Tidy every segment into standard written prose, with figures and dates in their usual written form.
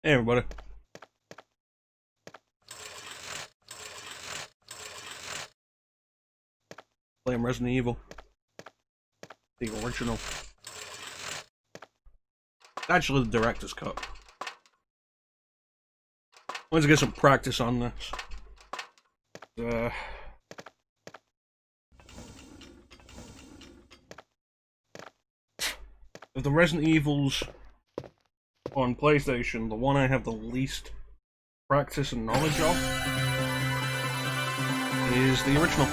Hey everybody. Playing Resident Evil. The original. Actually the director's cut. Wanted to get some practice on this. Of the Resident Evils on PlayStation, the one I have the least practice and knowledge of is the original.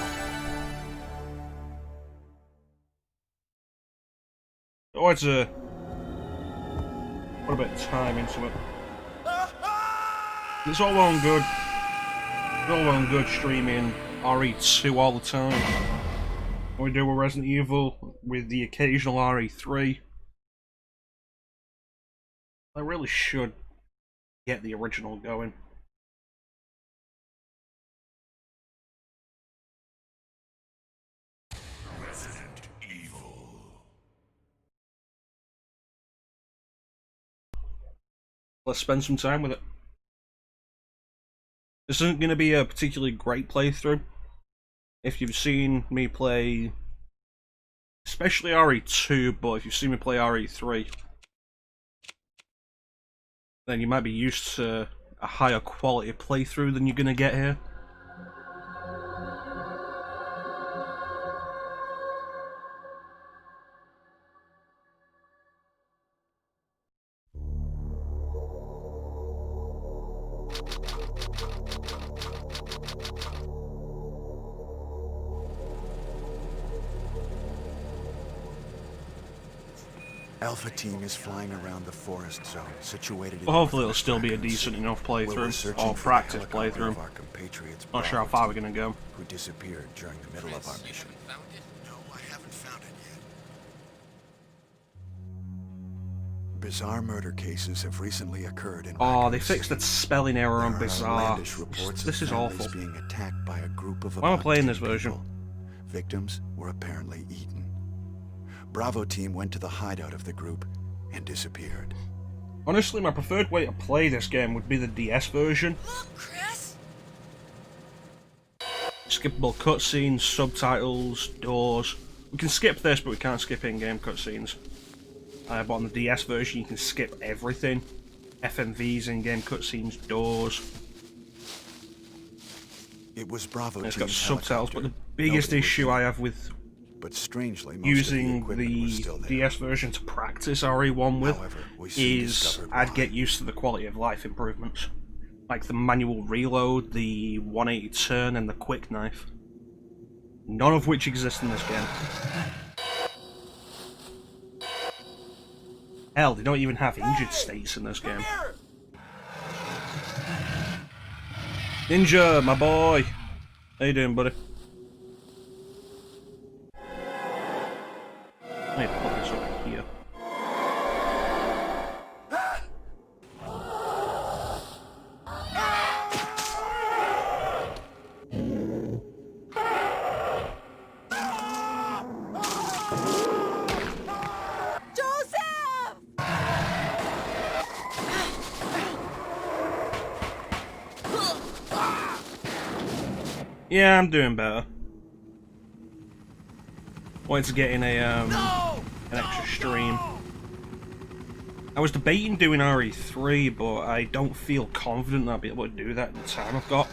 I wanted to put a bit of time into it. It's all well and good. It's all well and good streaming RE2 all the time. We do a Resident Evil with the occasional RE3. I really should get the original going. Resident Evil. Let's spend some time with it. This isn't going to be a particularly great playthrough. If you've seen me play, especially RE2, but if you've seen me play RE3, then you might be used to a higher quality playthrough than you're going to get here. Alpha team is flying around the forest zone situated in Well, hopefully it'll still be a decent enough playthrough, or practice playthrough. Not sure how far we're gonna go. Who disappeared during the middle of our mission. No, I haven't found it yet. Bizarre murder cases have recently occurred in Oh, they fixed that spelling error on bizarre. This is awful. Being attacked by a group of Why am I playing this version? people. Victims were apparently eaten. Bravo team went to the hideout of the group and disappeared. Honestly, my preferred way to play this game would be the DS version. Look, Chris! Skippable cutscenes, subtitles, doors. We can skip this, but we can't skip in-game cutscenes. But on the DS version, you can skip everything. FMVs, in-game cutscenes, doors. It was Bravo And it's team's got subtitles, but the helicopter. biggest Nobody was issue hurt. I have with But strangely, most using of the equipment was the still there. DS version to practice RE1 with However, we soon is discovered I'd why. get used to the quality of life improvements. Like the manual reload, the 180 turn, and the quick knife. None of which exist in this game. Hell, they don't even have injured states in this game. Ninja, my boy! How you doing, buddy? I need to put this over here. Joseph! Yeah, I'm doing better. Wanted to get in a an extra stream. I was debating doing RE3, but I don't feel confident that I'll be able to do that in the time I've got.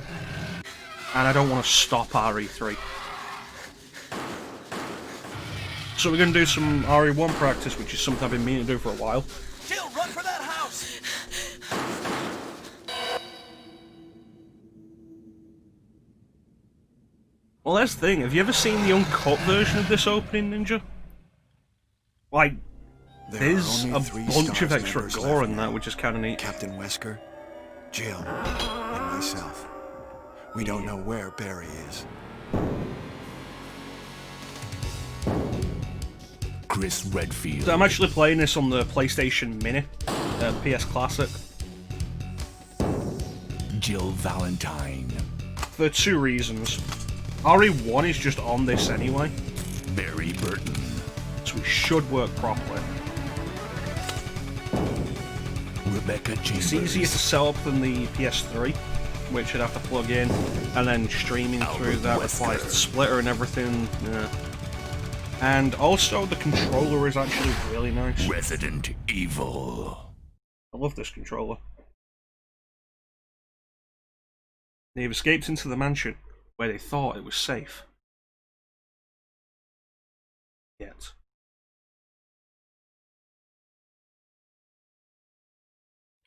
And I don't want to stop RE3. So we're going to do some RE1 practice, which is something I've been meaning to do for a while. Jill, run for that house! Well, that's the thing. Have you ever seen the uncut version of this opening, Ninja? Like, there's a bunch of extra gore in that, which is kind of neat. Captain Wesker, Jill, and myself. We don't know where Barry is. Chris Redfield. So I'm actually playing this on the PlayStation Mini, PS Classic, Jill Valentine. for two reasons. RE1 is just on this anyway, Barry Burton. so it should work properly. Rebecca Chambers. It's easier to set up than the PS3, which I'd have to plug in, and then streaming through that requires the splitter and everything. Yeah. And also, the controller is actually really nice. Resident Evil. I love this controller. They've escaped into the mansion, where they thought it was safe. Yet.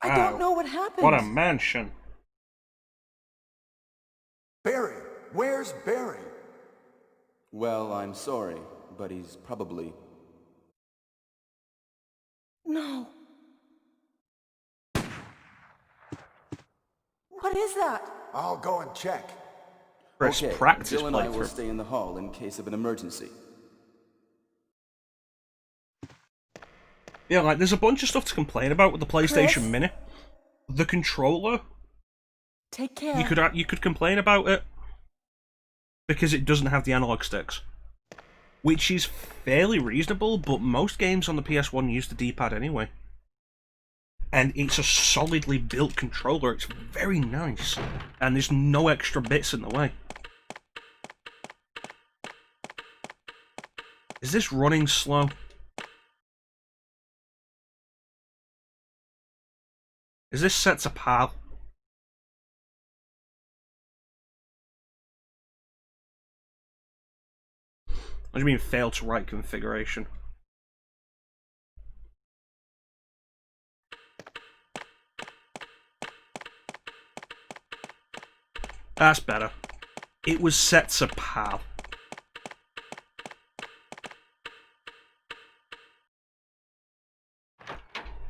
I don't know what happened. What a mansion. Barry! Where's Barry? Well, I'm sorry, but he's probably... No. What is that? I'll go and check. Chris, Okay, practice Jill and I will playthrough. stay in the hall in case of an emergency. Yeah, like, there's a bunch of stuff to complain about with the PlayStation Chris? Mini. The controller, Take care. you could complain about it because it doesn't have the analog sticks, which is fairly reasonable, but most games on the PS1 use the D-pad anyway. And it's a solidly built controller, it's very nice, and there's no extra bits in the way. Is this running slow? Is this set to PAL? What do you mean fail to write configuration? That's better. It was set to PAL.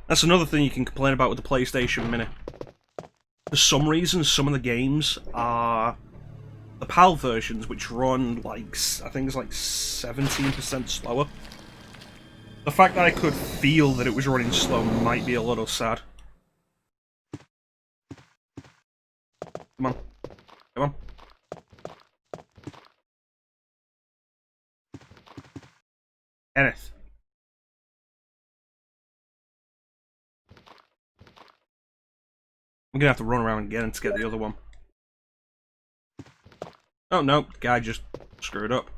That's another thing you can complain about with the PlayStation Mini. For some reason, some of the games are the PAL versions, which run like, I think it's like 17% slower. The fact that I could feel that it was running slow might be a little sad. Come on. Come on. Kenneth. I'm gonna have to run around again to get the other one. Oh no, the guy just screwed up.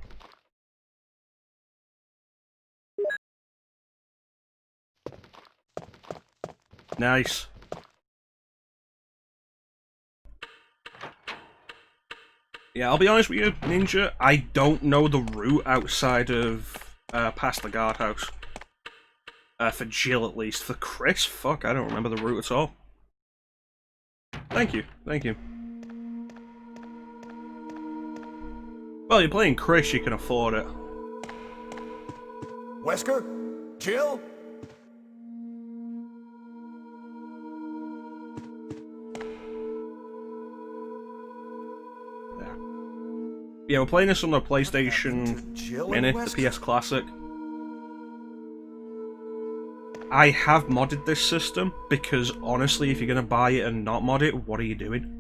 Nice. Yeah, I'll be honest with you, Ninja, I don't know the route outside of past the guardhouse. For Jill, at least. For Chris, fuck, I don't remember the route at all. Thank you, thank you. Well, you're playing Chris, you can afford it. Wesker? Jill? Yeah, we're playing this on the PlayStation Jill Mini, and the Wesker? PS Classic. I have modded this system, because honestly, if you're going to buy it and not mod it, what are you doing?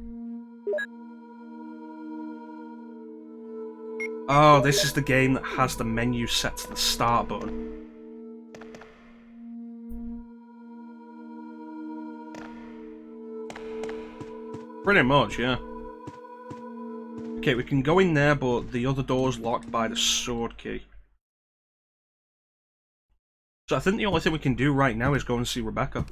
Oh, this is the game that has the menu set to the start button. Pretty much, yeah. Okay, we can go in there, but the other door's locked by the sword key. So I think the only thing we can do right now is go and see Rebecca.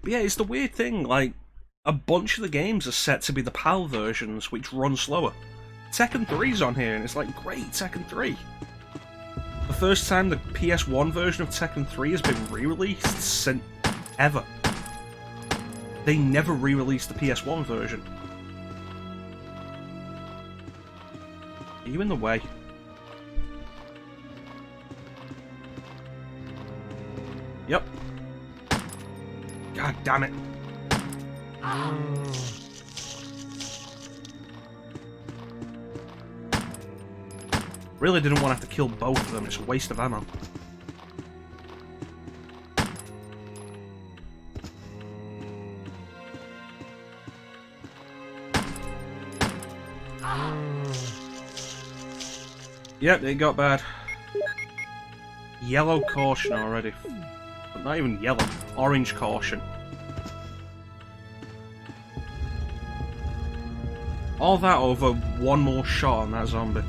But yeah, it's the weird thing, like, a bunch of the games are set to be the PAL versions, which run slower. Tekken 3's on here, and it's like, great, Tekken 3. The first time the PS1 version of Tekken 3 has been re-released since ever. They never re-released the PS1 version. Are you in the way? Yep. God damn it. Really didn't want to have to kill both of them, it's a waste of ammo. Yep, it got bad. yellow caution already. But not even yellow, orange caution. All that over one more shot on that zombie.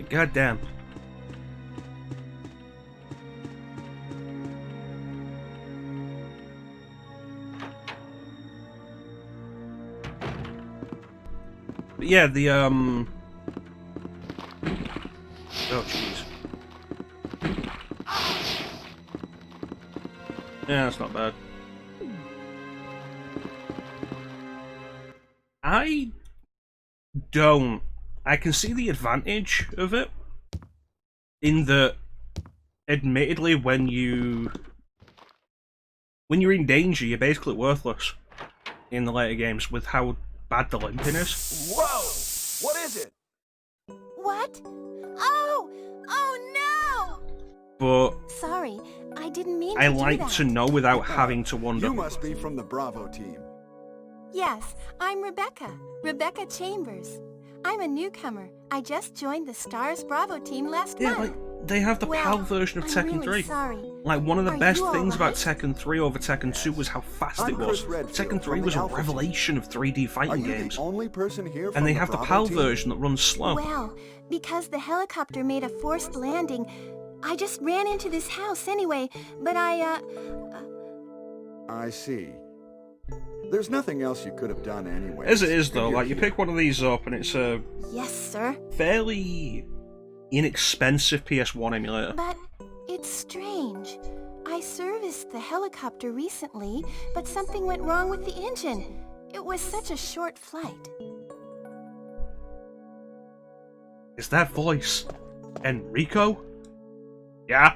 God damn. But yeah, the oh jeez. Yeah, that's not bad. I can see the advantage of it in that, admittedly, when you're in danger, you're basically worthless in the later games with how bad the limping is. Whoa! What is it? What? Oh! Oh no! But Sorry, I didn't mean to I do like that. to know without having to wonder. You must be from the Bravo team. Yes, I'm Rebecca. Rebecca Chambers. I'm a newcomer. I just joined the Stars Bravo team last Yeah, month. like, they have the Well, PAL version of I'm Tekken really 3. sorry. Like, one of the Are best you all things about right? Tekken 3 over Tekken 2 was how fast I'm it was. Chris Redfield Tekken 3 from was the a Alpha revelation of 3D Are fighting you games. the only person here from And they have the Bravo PAL team? version that runs slow. Well, because the helicopter made a forced landing, I just ran into this house anyway, but I see. There's nothing else you could have done anyway. As it is, though, like, you pick one of these up and it's a Yes, sir. fairly inexpensive PS1 emulator. But it's strange. I serviced the helicopter recently, but something went wrong with the engine. It was such a short flight. Is that voice Enrico? Yeah?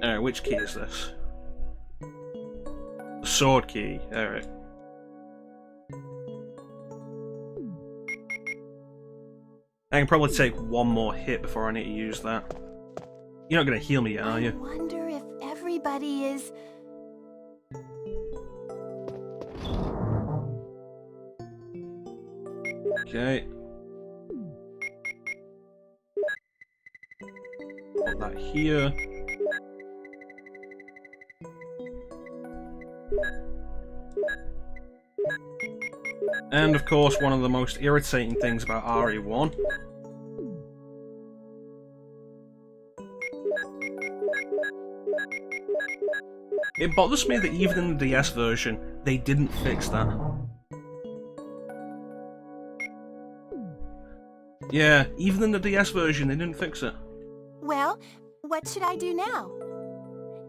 Alright, which key is this? The sword key, alright. I can probably take one more hit before I need to use that. You're not gonna heal me yet, are I you? wonder if everybody is... Okay. Put that here. And of course, one of the most irritating things about RE1. It bothers me that even in the DS version, they didn't fix that. Yeah, even in the DS version, they didn't fix it. Well, what should I do now?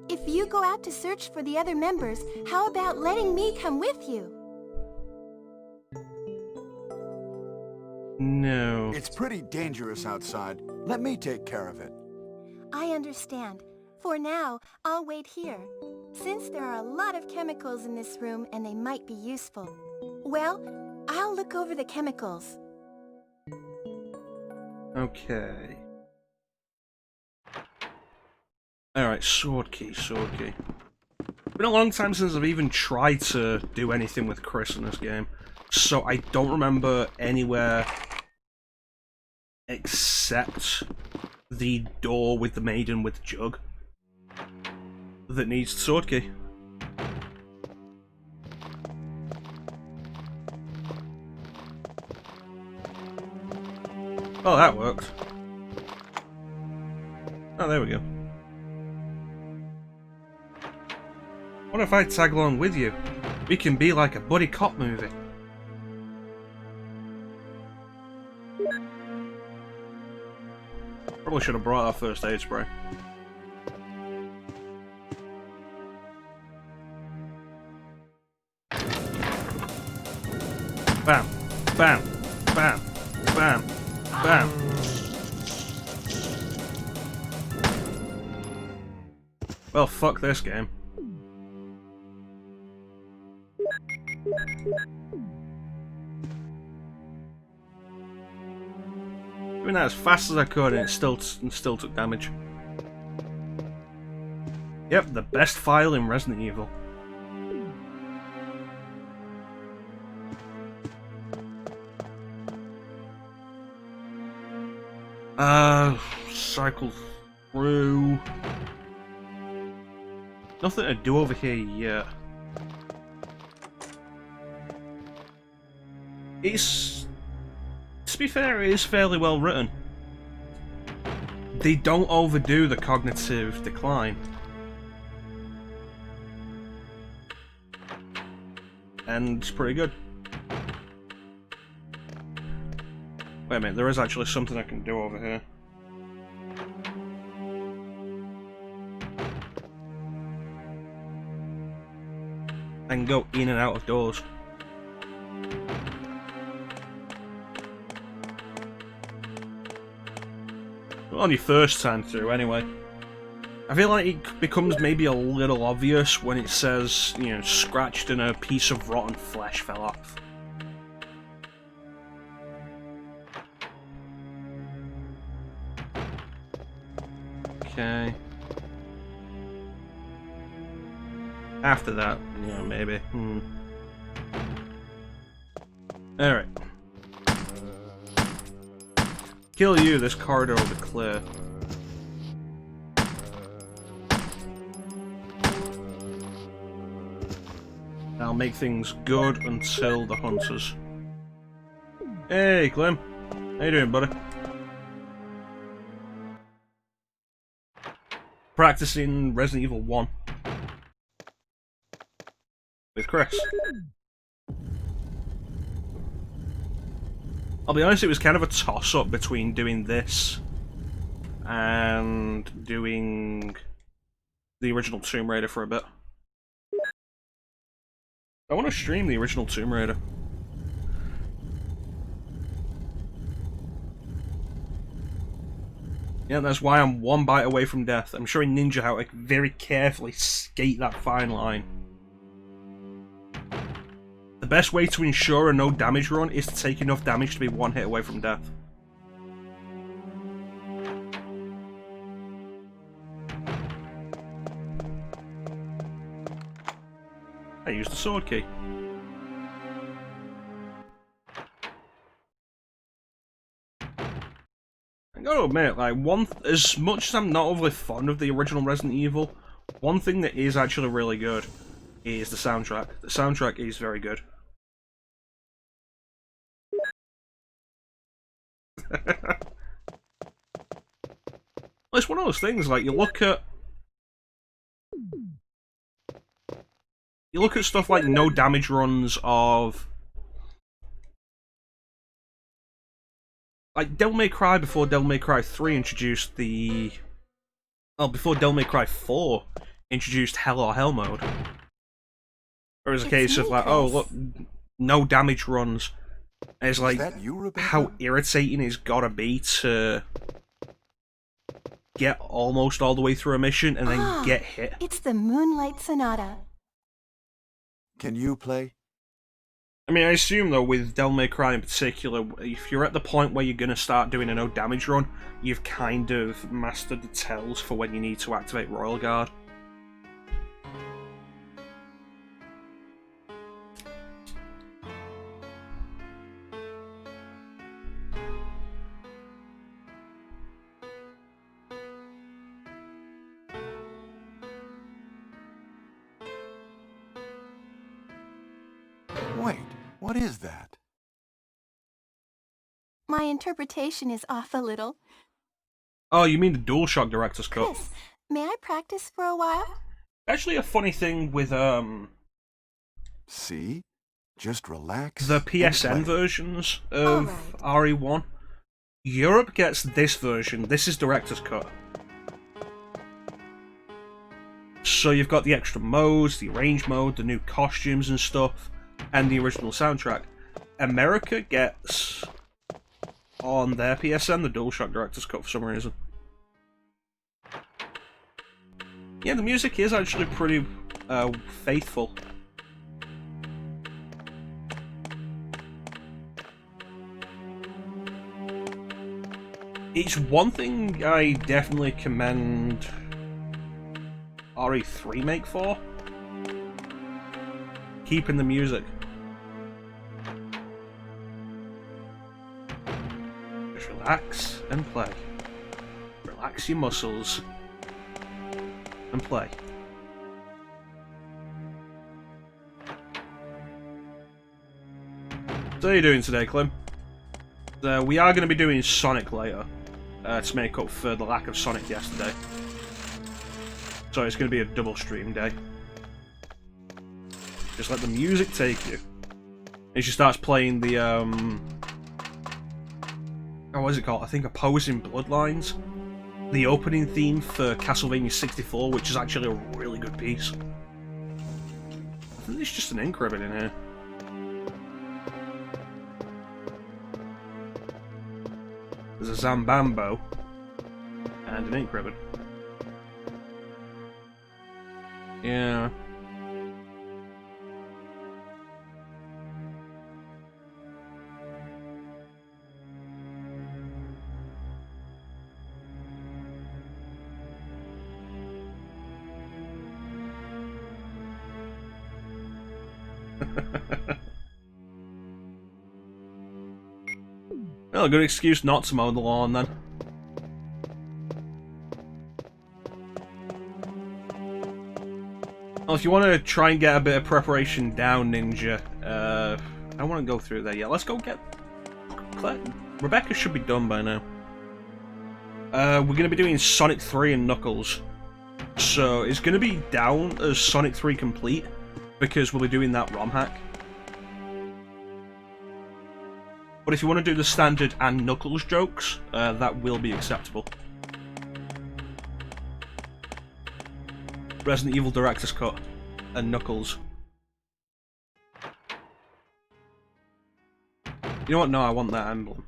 If you go out to search for the other members, how about letting me come with you? No. It's pretty dangerous outside. Let me take care of it. I understand. For now, I'll wait here. Since there are a lot of chemicals in this room and they might be useful. Well, I'll look over the chemicals. Okay. Alright, sword key, sword key. Been a long time since I've even tried to do anything with Chris in this game, so I don't remember anywhere except the door with the maiden with the jug that needs the sword key. Oh, that worked. Oh, there we go. What if I tag along with you? We can be like a buddy cop movie. Probably should have brought our first aid spray. Bam, bam, bam, bam, bam. Well, fuck this game. Doing that as fast as I could, and it still took damage. Yep, the best file in Resident Evil. Cycle through. Nothing to do over here yet. It's, to be fair, it is fairly well written. They don't overdo the cognitive decline. And it's pretty good. Wait a minute, there is actually something I can do over here. I can go in and out of doors. On your first time through, anyway. I feel like it becomes maybe a little obvious when it says, you know, scratched and a piece of rotten flesh fell off. Okay. After that, yeah, maybe. Alright. Kill you, this corridor will be clear. I'll make things good until the hunters. Hey, Clem. How you doing, buddy? Practicing Resident Evil 1. With Chris. I'll be honest, it was kind of a toss-up between doing this and doing the original Tomb Raider for a bit. I want to stream the original Tomb Raider. Yeah, that's why I'm one bite away from death. I'm showing Ninja how to very carefully skate that fine line. The best way to ensure a no damage run is to take enough damage to be one hit away from death. I used the sword key. I gotta admit, like, as much as I'm not overly fond of the original Resident Evil, one thing that is actually really good is the soundtrack. The soundtrack is very good. Well, it's one of those things, like, you look at stuff like no damage runs of, like, Devil May Cry before Devil May Cry 3 introduced the, well, before Devil May Cry 4 introduced Hell or Hell mode. There was a case of like, oh look, no damage runs. And it's like, how irritating it's gotta be to get almost all the way through a mission and then get hit. It's the Moonlight Sonata. Can you play? I mean, I assume though, with Devil May Cry in particular, if you're at the point where you're gonna start doing a no damage run, you've kind of mastered the tells for when you need to activate Royal Guard. Wait, what is that? My interpretation is off a little. Oh, you mean the DualShock Director's Cut? Chris, may I practice for a while? Actually, a funny thing with See? Just relax. the and PSN play. versions of RE1, Europe gets this version. This is Director's Cut. So you've got the extra modes, the arrange mode, the new costumes and stuff, and the original soundtrack. America gets, on their PSN, the DualShock Director's Cut for some reason. Yeah, the music is actually pretty faithful. It's one thing I definitely commend RE3 Remake for. Keeping the music. Just relax and play. Relax your muscles and play. So how are you doing today, Clem? We are going to be doing Sonic later, to make up for the lack of Sonic yesterday. So it's going to be a double stream day. Just let the music take you. And she starts playing the, oh, what is it called? I think Opposing Bloodlines. The opening theme for Castlevania 64, which is actually a really good piece. I think there's just an ink ribbon in here. There's a Zambambo and an ink ribbon. Yeah. Well, a good excuse not to mow the lawn then. Well, if you want to try and get a bit of preparation down, Ninja, I don't want to go through there yet. Let's go get... Rebecca should be done by now. We're going to be doing Sonic 3 and Knuckles. So it's going to be down as Sonic 3 Complete, because we'll be doing that ROM hack. But if you want to do the standard and Knuckles jokes, that will be acceptable. Resident Evil Director's Cut and Knuckles. You know what? No, I want that emblem.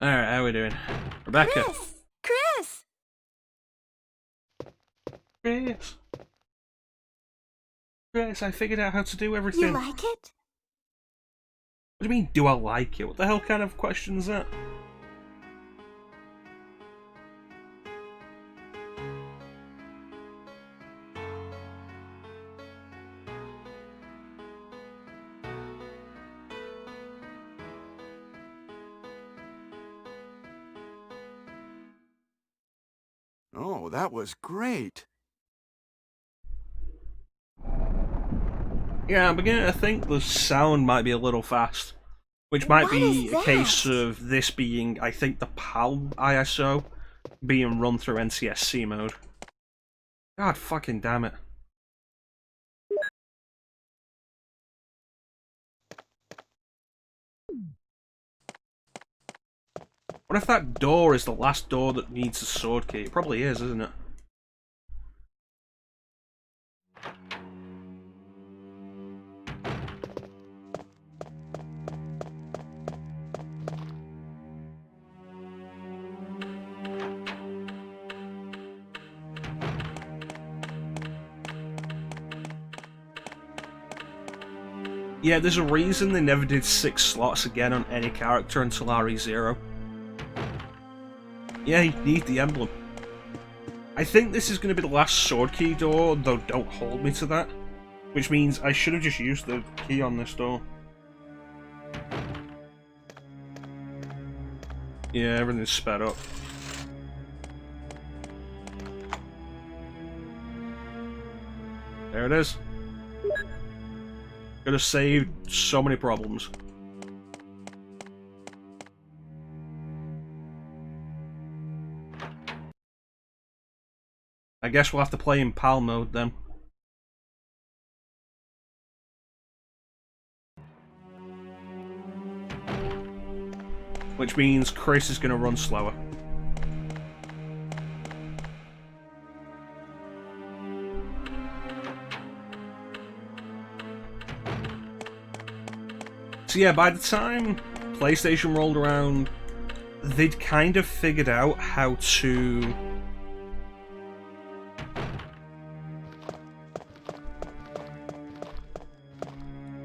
Alright, how are we doing? Rebecca. Chris! Chris, I figured out how to do everything. You like it? What do you mean, do I like it? What the hell kind of question is that? Oh, that was great. Yeah, I'm beginning to think the sound might be a little fast. Which might be a case of this being, I think, the PAL ISO being run through NTSC mode. God fucking damn it. What if that door is the last door that needs a sword key? It probably is, isn't it? Yeah, there's a reason they never did 6 slots again on any character until RE0. Yeah, you need the emblem. I think this is going to be the last sword key door, though don't hold me to that. Which means I should have just used the key on this door. Yeah, everything's sped up. There it is. Could have saved so many problems. I guess we'll have to play in PAL mode then. Which means Chris is going to run slower. So yeah, by the time PlayStation rolled around, they'd kind of figured out how to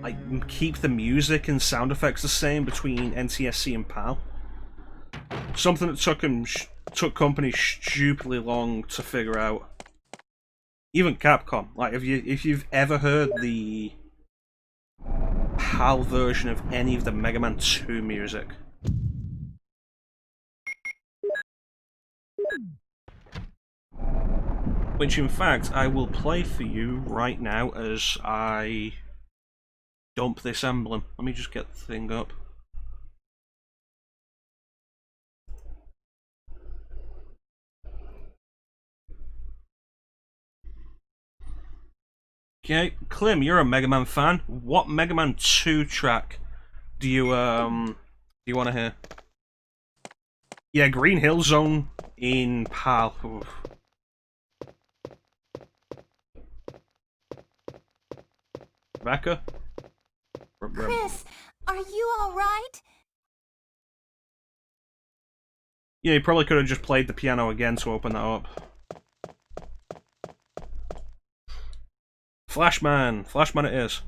like keep the music and sound effects the same between NTSC and PAL. Something that took companies stupidly long to figure out. Even Capcom, like if you've ever heard the PAL version of any of the Mega Man 2 music, which in fact I will play for you right now as I dump this emblem. Let me just get the thing up. Okay, Clem, you're a Mega Man fan. What Mega Man 2 track do you want to hear? Yeah, Green Hill Zone in PAL. Oof. Rebecca? Chris, are you alright? Yeah, you probably could have just played the piano again to open that up. Flashman! Flashman it is.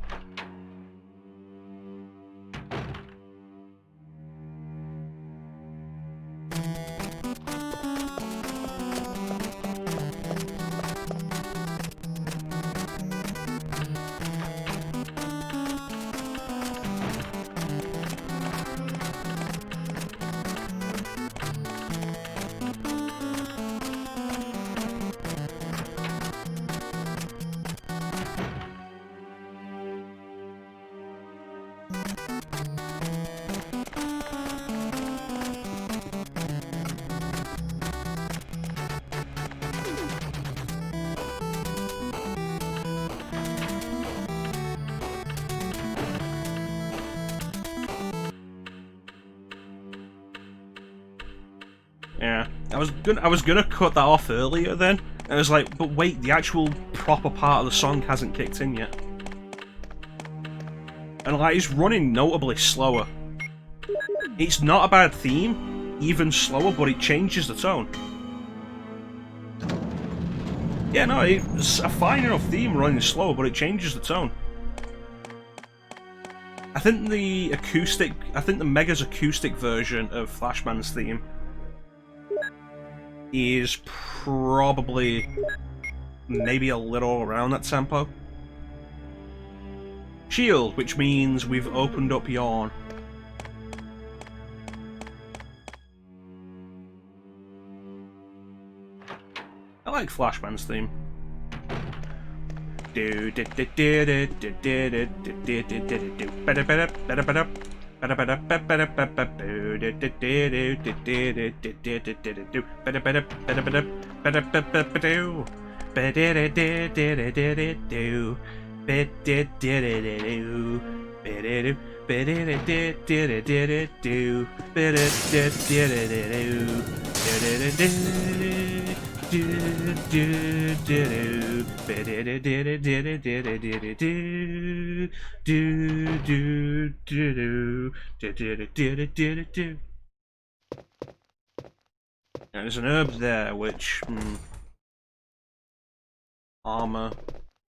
Yeah, I was gonna cut that off earlier then. I was like, but wait, the actual proper part of the song hasn't kicked in yet. And like, it's running notably slower. It's not a bad theme, even slower, but it changes the tone. Yeah, no, it's a fine enough theme running slower, but it changes the tone. I think the Mega's acoustic version of Flashman's theme is probably maybe a little around that tempo. Shield, which means we've opened up Yawn. I like Flashman's theme. There's an herb there, which armor.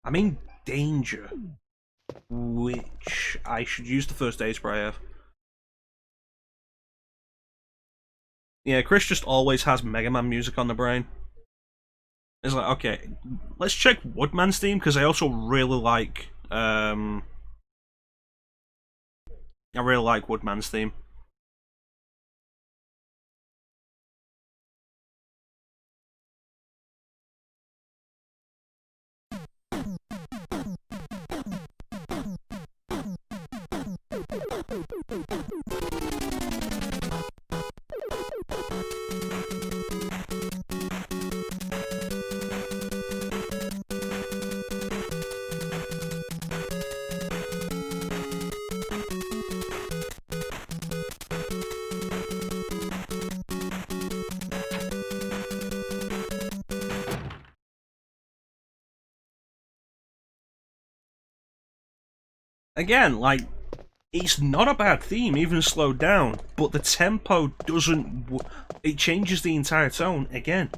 I mean danger, which I should use the first aid spray I have. Yeah, Chris just always has Mega Man music on the brain. It's like, okay, let's check Woodman's theme, because I also really like Woodman's theme. Again, like, It's not a bad theme, even slowed down, but the tempo doesn't... It changes the entire tone again.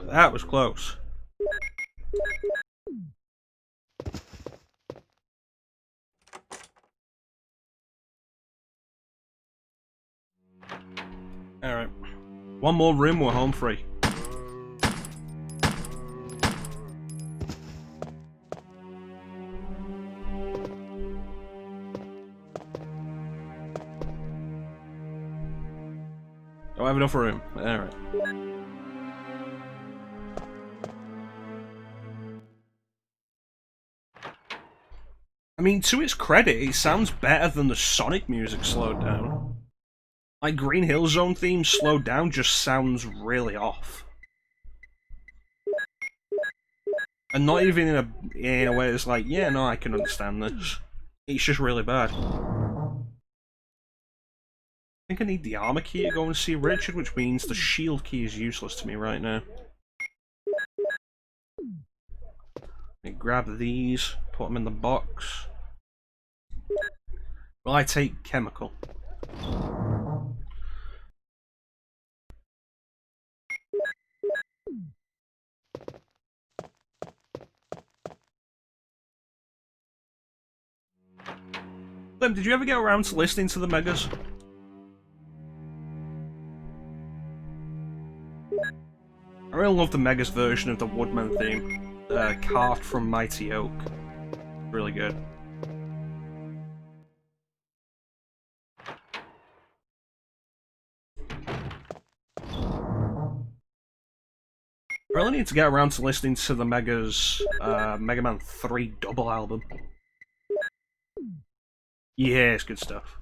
That was close. Alright. One more room, we're home free. Do I have enough room? Alright. I mean, to its credit, it sounds better than the Sonic music slowed down. Like, Green Hill Zone theme slowed down just sounds really off. And not even in a way that's like, yeah, no, I can understand this. It's just really bad. I think I need the armor key to go and see Richard, which means the shield key is useless to me right now. Let me grab these, put them in the box. Will I take chemical? Lim, did you ever get around to listening to the Megas? I really love the Megas version of the Woodman theme, carved from Mighty Oak. Really good. I really need to get around to listening to the Megas Mega Man 3 double album. Yeah, it's good stuff.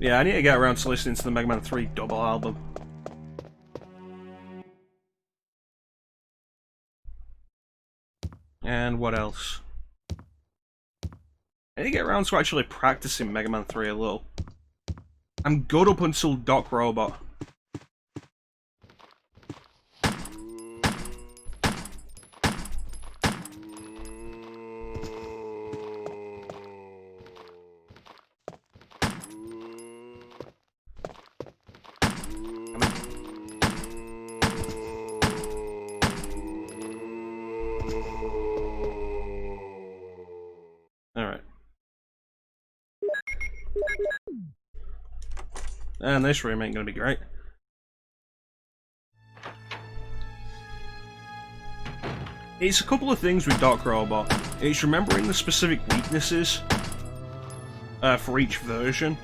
Yeah, I need to get around to listening to the Mega Man 3 double album. And what else? I need to get around to actually practicing Mega Man 3 a little. I'm good up until Doc Robot. Alright. And this room ain't gonna be great. It's a couple of things with Doc Robot. It's remembering the specific weaknesses for each version.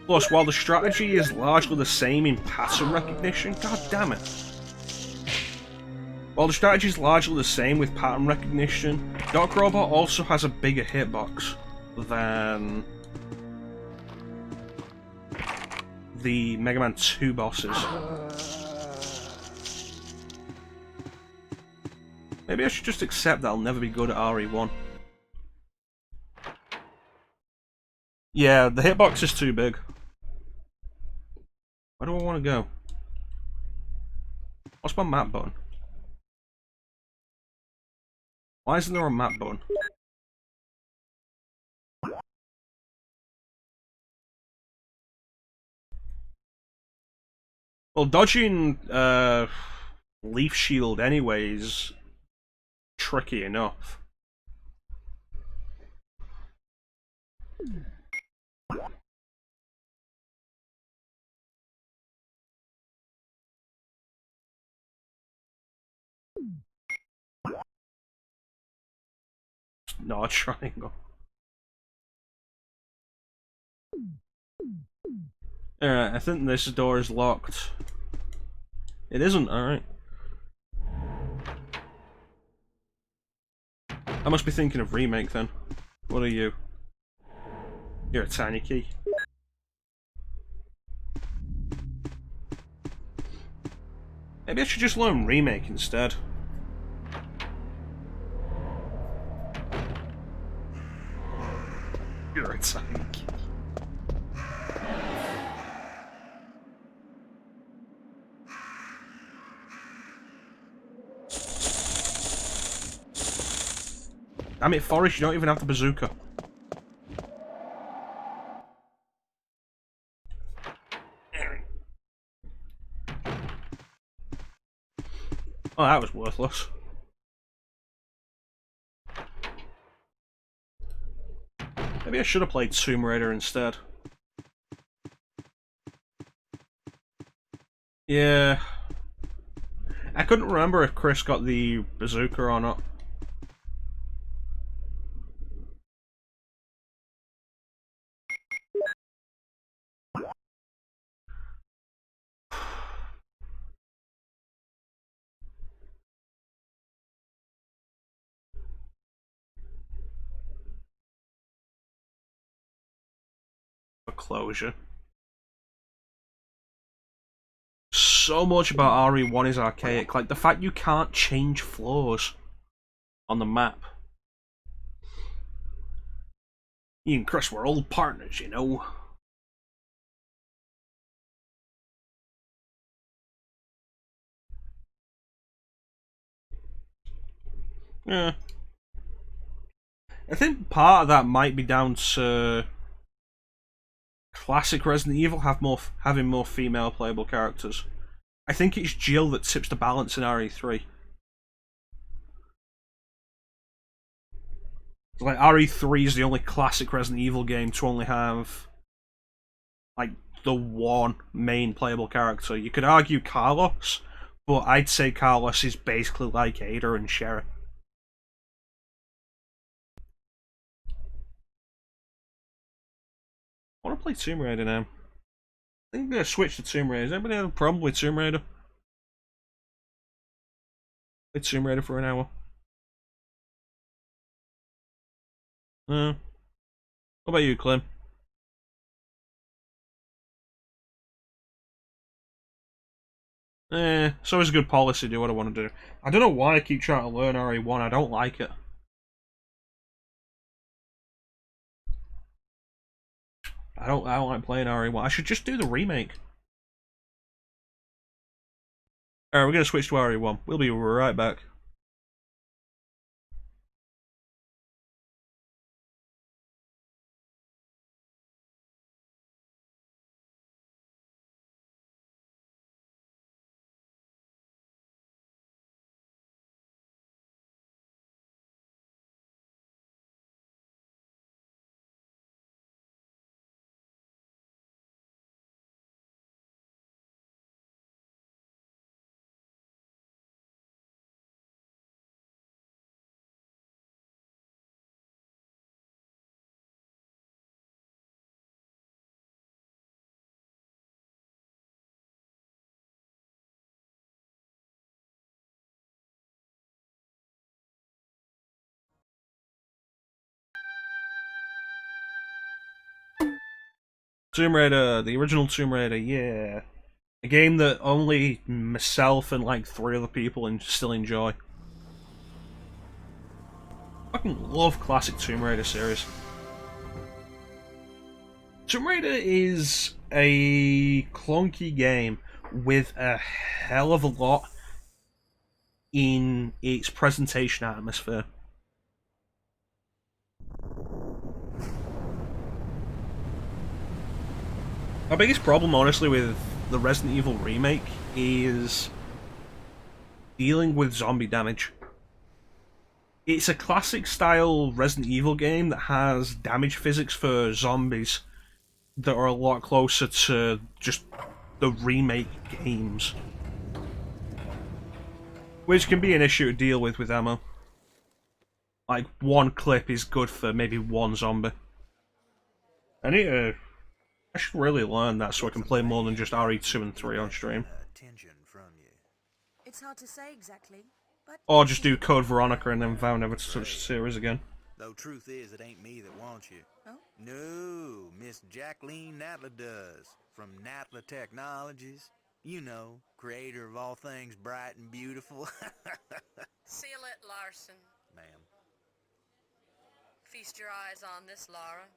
Plus, while the strategy is largely the same in pattern recognition, god damn it. While the strategy is largely the same with pattern recognition, Doc Robot also has a bigger hitbox than the Mega Man 2 bosses. Maybe I should just accept that I'll never be good at RE1. Yeah, the hitbox is too big. Where do I want to go? What's my map button? Why isn't there a map button? Well, dodging Leaf Shield anyway is tricky enough. Not a triangle. Alright, I think this door is locked. It isn't, alright. I must be thinking of remake then. What are you? You're a tiny key. Maybe I should just learn remake instead. You're a tiny key. Damn it, Forrest, you don't even have the bazooka. Oh, that was worthless. Maybe I should have played Tomb Raider instead. Yeah. I couldn't remember if Chris got the bazooka or not. For closure. So much about RE1 is archaic. Like, the fact you can't change floors on the map. Me and Chris were old partners, you know. Yeah. I think part of that might be down to classic Resident Evil having more female playable characters. I think it's Jill that tips the balance in RE3. Like, RE3 is the only classic Resident Evil game to only have, like, the one main playable character. You could argue Carlos, but I'd say Carlos is basically like Ada and Sherry. I want to play Tomb Raider now. I think I'm going to switch to Tomb Raider. Does anybody have a problem with Tomb Raider? Play Tomb Raider for an hour. What about you, Clem? It's always a good policy to do what I want to do. I don't know why I keep trying to learn RE1, I don't like it. I don't like playing RE1. I should just do the remake. Alright, we're gonna switch to RE1. We'll be right back. Tomb Raider, the original Tomb Raider, yeah. A game that only myself and like 3 other people still enjoy. Fucking love classic Tomb Raider series. Tomb Raider is a clunky game with a hell of a lot in its presentation atmosphere. My biggest problem, honestly, with the Resident Evil remake is dealing with zombie damage. It's a classic style Resident Evil game that has damage physics for zombies that are a lot closer to just the remake games. Which can be an issue to deal with ammo. Like, one clip is good for maybe one zombie. I I should really learn that so I can play more than just RE2 and 3 on stream. Attention from you. It's hard to say exactly, but... Or just do Code Veronica and then vow never to touch the series again. Though truth is, it ain't me that wants you. Oh? No, Miss Jacqueline Natla does. From Natla Technologies. You know, creator of all things bright and beautiful. Seal it, Larson. Ma'am. Feast your eyes on this, Lara.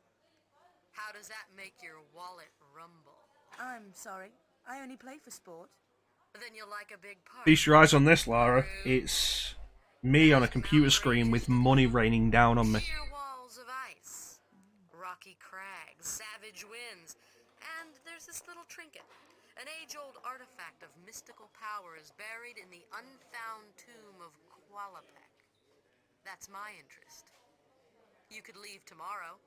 How does that make your wallet rumble? I'm sorry. I only play for sport. Then you'll like a big party. Feast your eyes on this, Lara. It's me on a computer screen with money raining down on me. Sheer walls of ice, rocky crags, savage winds, and there's this little trinket. An age-old artifact of mystical power is buried in the unfound tomb of Qualapec. That's my interest. You could leave tomorrow.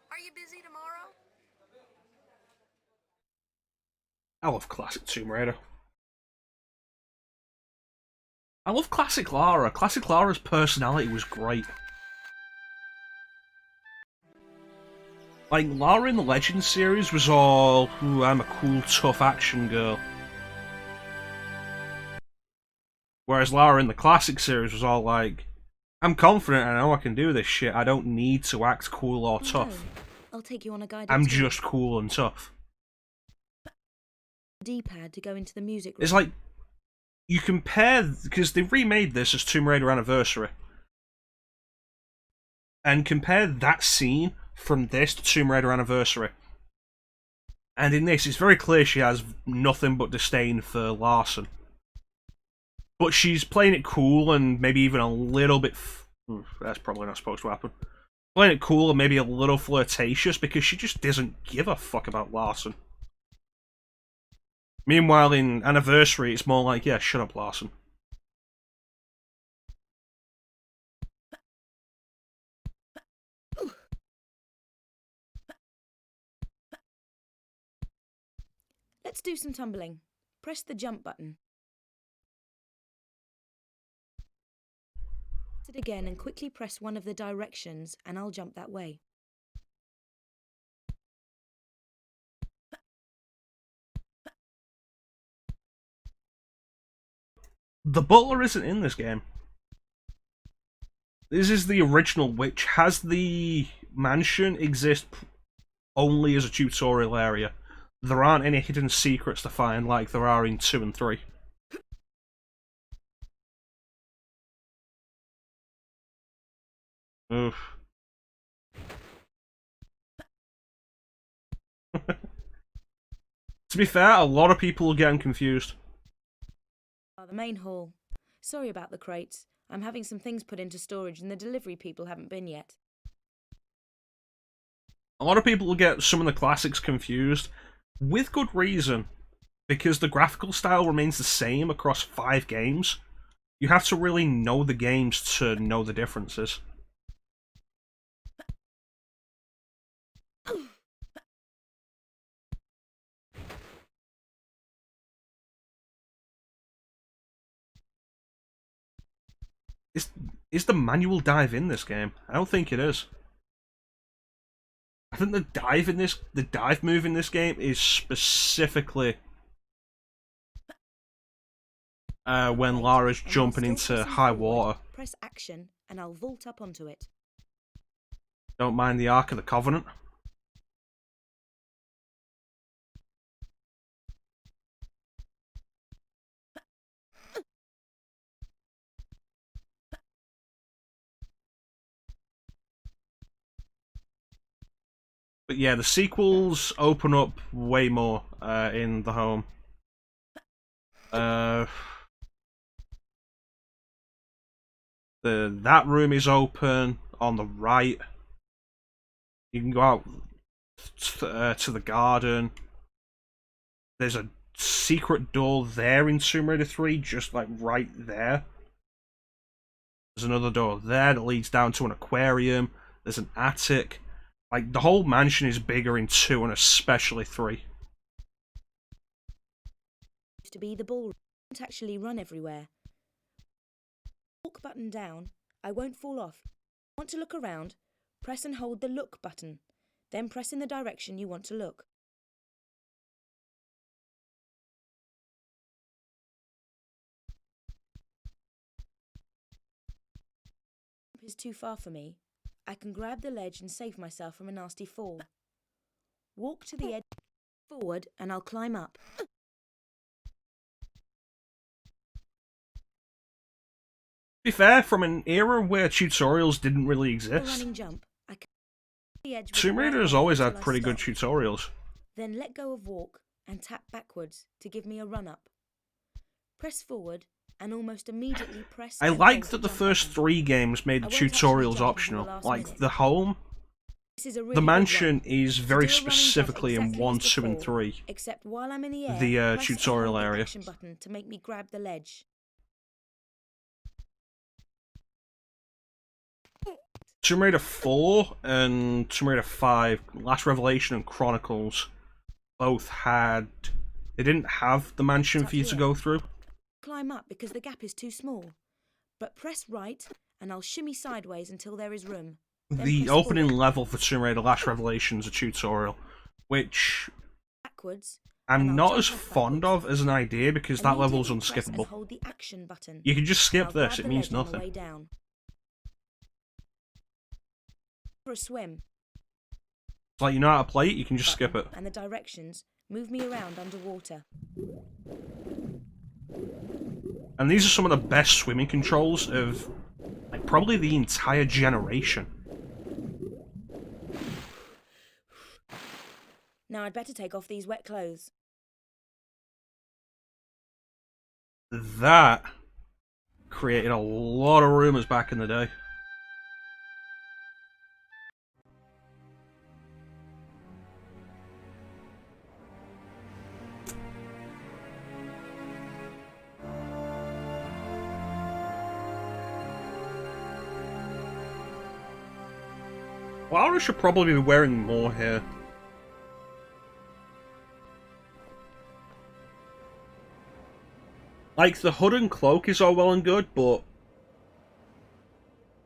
Are you busy tomorrow? I love classic Tomb Raider. I love classic Lara. Classic Lara's personality was great. Like, Lara in the Legends series was all, ooh, I'm a cool, tough action girl. Whereas Lara in the classic series was all like, I'm confident, I know I can do this shit, I don't need to act cool or tough. I'll take you on a guided I'm tour. just cool and tough. D-pad to go into the music room. It's like, you compare, because they remade this as Tomb Raider Anniversary, and compare that scene from this to Tomb Raider Anniversary. And in this, it's very clear she has nothing but disdain for Larson. But she's playing it cool and maybe even a little bit... that's probably not supposed to happen. Playing it cool and maybe a little flirtatious because she just doesn't give a fuck about Larson. Meanwhile, in Anniversary, it's more like, yeah, shut up, Larson. Let's do some tumbling. Press the jump button. Press it again and quickly press one of the directions and I'll jump that way. The butler isn't in this game. This is the original, which has the mansion exist only as a tutorial area. There aren't any hidden secrets to find like there are in 2 and 3. Oof. To be fair, a lot of people are getting confused. The main hall. Sorry about the crates. I'm having some things put into storage and the delivery people haven't been yet. A lot of people will get some of the classics confused, with good reason, because the graphical style remains the same across 5 games. You have to really know the games to know the differences. Is the manual dive in this game? I don't think it is. I think the dive move in this game is specifically when Lara's jumping into high water. Press action and I'll vault up onto it. Don't mind the Ark of the Covenant. But yeah, the sequels open up way more in the home. That room is open on the right. You can go out to the garden. There's a secret door there in Tomb Raider 3, just like right there. There's another door there that leads down to an aquarium. There's an attic. Like, the whole mansion is bigger in 2 and especially 3. Used to be the ballroom. I don't actually run everywhere. Walk button down. I won't fall off. Want to look around? Press and hold the look button. Then press in the direction you want to look. is too far for me, I can grab the ledge and save myself from a nasty fall. Walk to the edge forward and I'll climb up. To be fair, from an era where tutorials didn't really A exist, running jump. I can the edge with Tomb the right Raider has hand always until had I pretty good stop. tutorials. Then let go of walk and tap backwards to give me a run up. Press forward and almost immediately press I and like hold that the the jump first button. 3 games made the I won't actually tutorials jump until the optional. last Like, minute. the home, This is a really the good mansion one. is To very do a running jump specifically in exactly 1, as 2, and before, 3. Except while I'm in the air, The press and tutorial hold area. the action button to make me grab the ledge. Tomb Raider 4 and Tomb Raider 5, Last Revelation and Chronicles, both had... They didn't have the mansion for you to go through. Climb up because the gap is too small. But press right and I'll shimmy sideways until there is room. Then The press opening forward. level for Tomb Raider Last Revelation is a tutorial, which Backwards. And I'm I'll not jump as off fond backwards. of as an idea because that level's Immediately press and unskippable. hold the action button. You can just skip I'll this, grab it the means ledge on the nothing. way down. For a swim. It's like you know how to play it, you can just skip it. And the directions move me around underwater. And these are some of the best swimming controls of, like, probably the entire generation. Now I'd better take off these wet clothes. That created a lot of rumours back in the day. Lara should probably be wearing more hair. Like, the hood and cloak is all well and good, but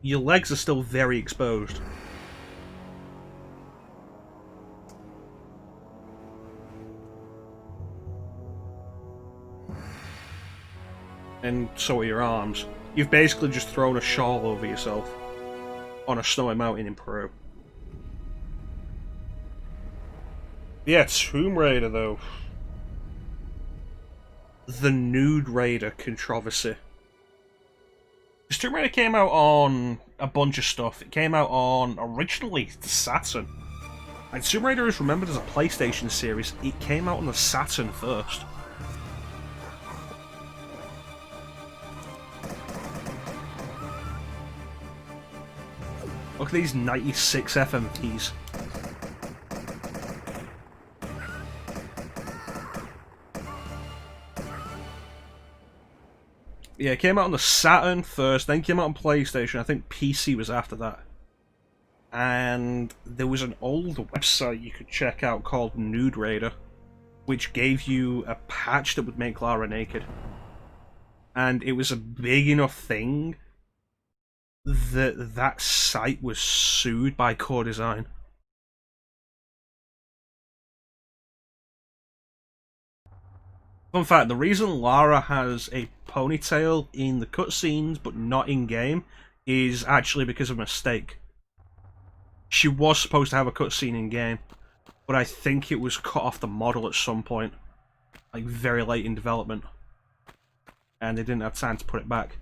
your legs are still very exposed. And so are your arms. You've basically just thrown a shawl over yourself on a snowy mountain in Peru. Yeah, Tomb Raider, though. The Nude Raider controversy. Because Tomb Raider came out on a bunch of stuff. It came out on, originally, the Saturn. And Tomb Raider is remembered as a PlayStation series. It came out on the Saturn first. Look at these 96 FMVs. Yeah, it came out on the Saturn first, then came out on PlayStation. I think PC was after that. And there was an old website you could check out called Nude Raider, which gave you a patch that would make Lara naked. And it was a big enough thing that that site was sued by Core Design. Fun fact, the reason Lara has a ponytail in the cutscenes but not in-game is actually because of a mistake. She was supposed to have a cutscene in-game, but I think it was cut off the model at some point, like very late in development, and they didn't have time to put it back.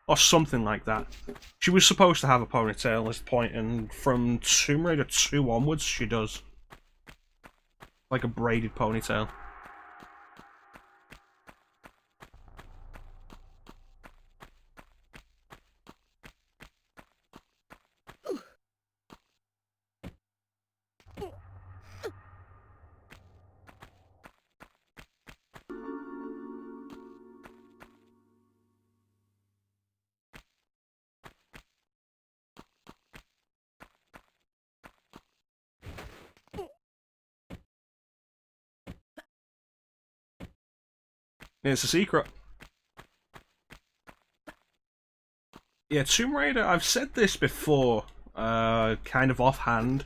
Or something like that. She was supposed to have a ponytail at this point, and from Tomb Raider 2 onwards, she does. Like a braided ponytail. It's a secret. Yeah, Tomb Raider, I've said this before, kind of offhand.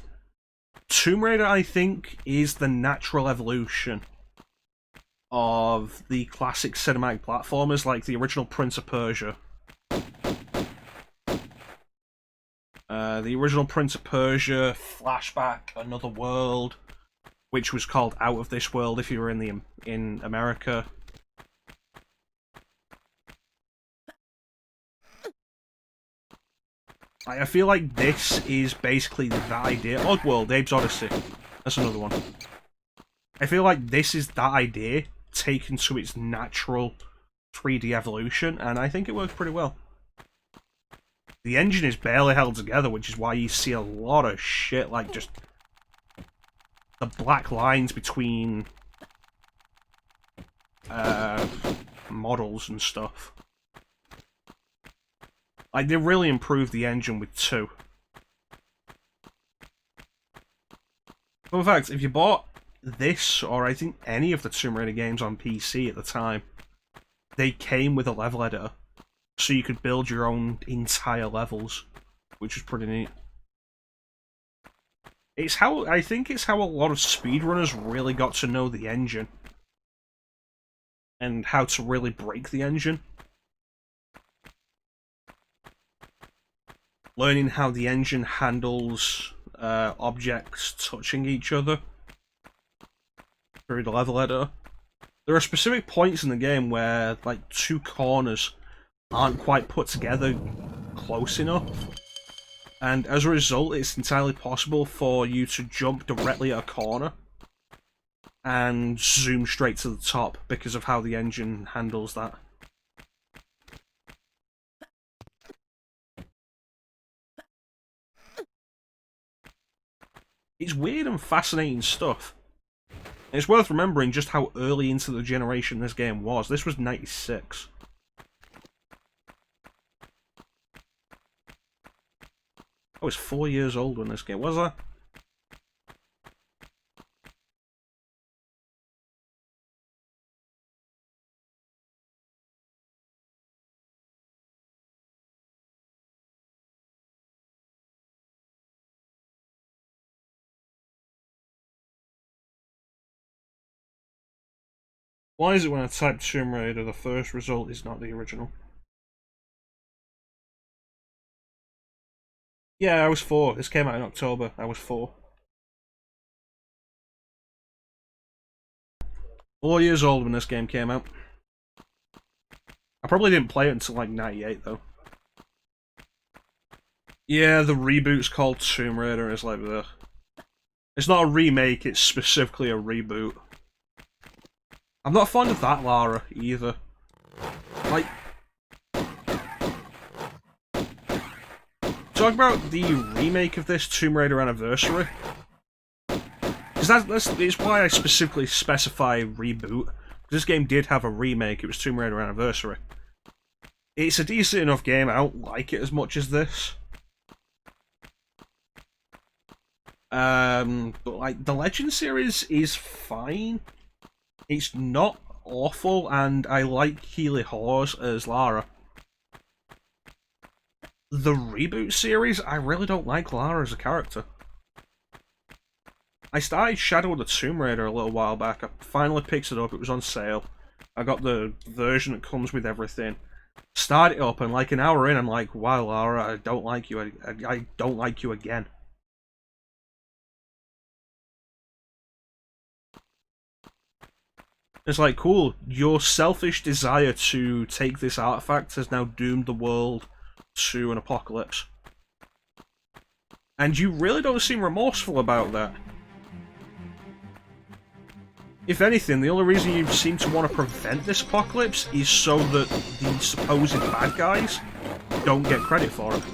Tomb Raider, I think, is the natural evolution of the classic cinematic platformers like the original Prince of Persia The original Prince of Persia, Flashback, Another World, which was called Out of This World if you were in America. I feel like this is basically the idea. Oddworld, Abe's Odyssey. That's another one. I feel like this is that idea taken to its natural 3D evolution, and I think it works pretty well. The engine is barely held together, which is why you see a lot of shit, like just the black lines between models and stuff. Like, they really improved the engine with 2. Fun fact, if you bought this, or I think any of the Tomb Raider games on PC at the time, they came with a level editor. So you could build your own entire levels, which was pretty neat. I think it's how a lot of speedrunners really got to know the engine. And how to really break the engine. Learning how the engine handles objects touching each other through the level editor. There are specific points in the game where, like, 2 corners aren't quite put together close enough. And as a result, it's entirely possible for you to jump directly at a corner and zoom straight to the top because of how the engine handles that. It's weird and fascinating stuff. And it's worth remembering just how early into the generation this game was. This was 96. I was 4 years old when this game was. I? Why is it when I type Tomb Raider, the first result is not the original? Yeah, I was 4. This came out in October. I was 4. 4 years old when this game came out. I probably didn't play it until like 98 though. Yeah, the reboot's called Tomb Raider. It's like the. It's not a remake. It's specifically a reboot. I'm not fond of that Lara either. Like, talk about the remake of this Tomb Raider Anniversary. Because that's why I specifically specify reboot. This game did have a remake. It was Tomb Raider Anniversary. It's a decent enough game. I don't like it as much as this. But like the Legend series is fine. It's not awful, and I like Keely Hawes as Lara. The reboot series, I really don't like Lara as a character. I started Shadow of the Tomb Raider a little while back. I finally picked it up. It was on sale. I got the version that comes with everything. Started it up, and like an hour in, I'm like, wow, Lara, I don't like you. I don't like you again. It's like, cool, your selfish desire to take this artifact has now doomed the world to an apocalypse. And you really don't seem remorseful about that. If anything, the only reason you seem to want to prevent this apocalypse is so that the supposed bad guys don't get credit for it.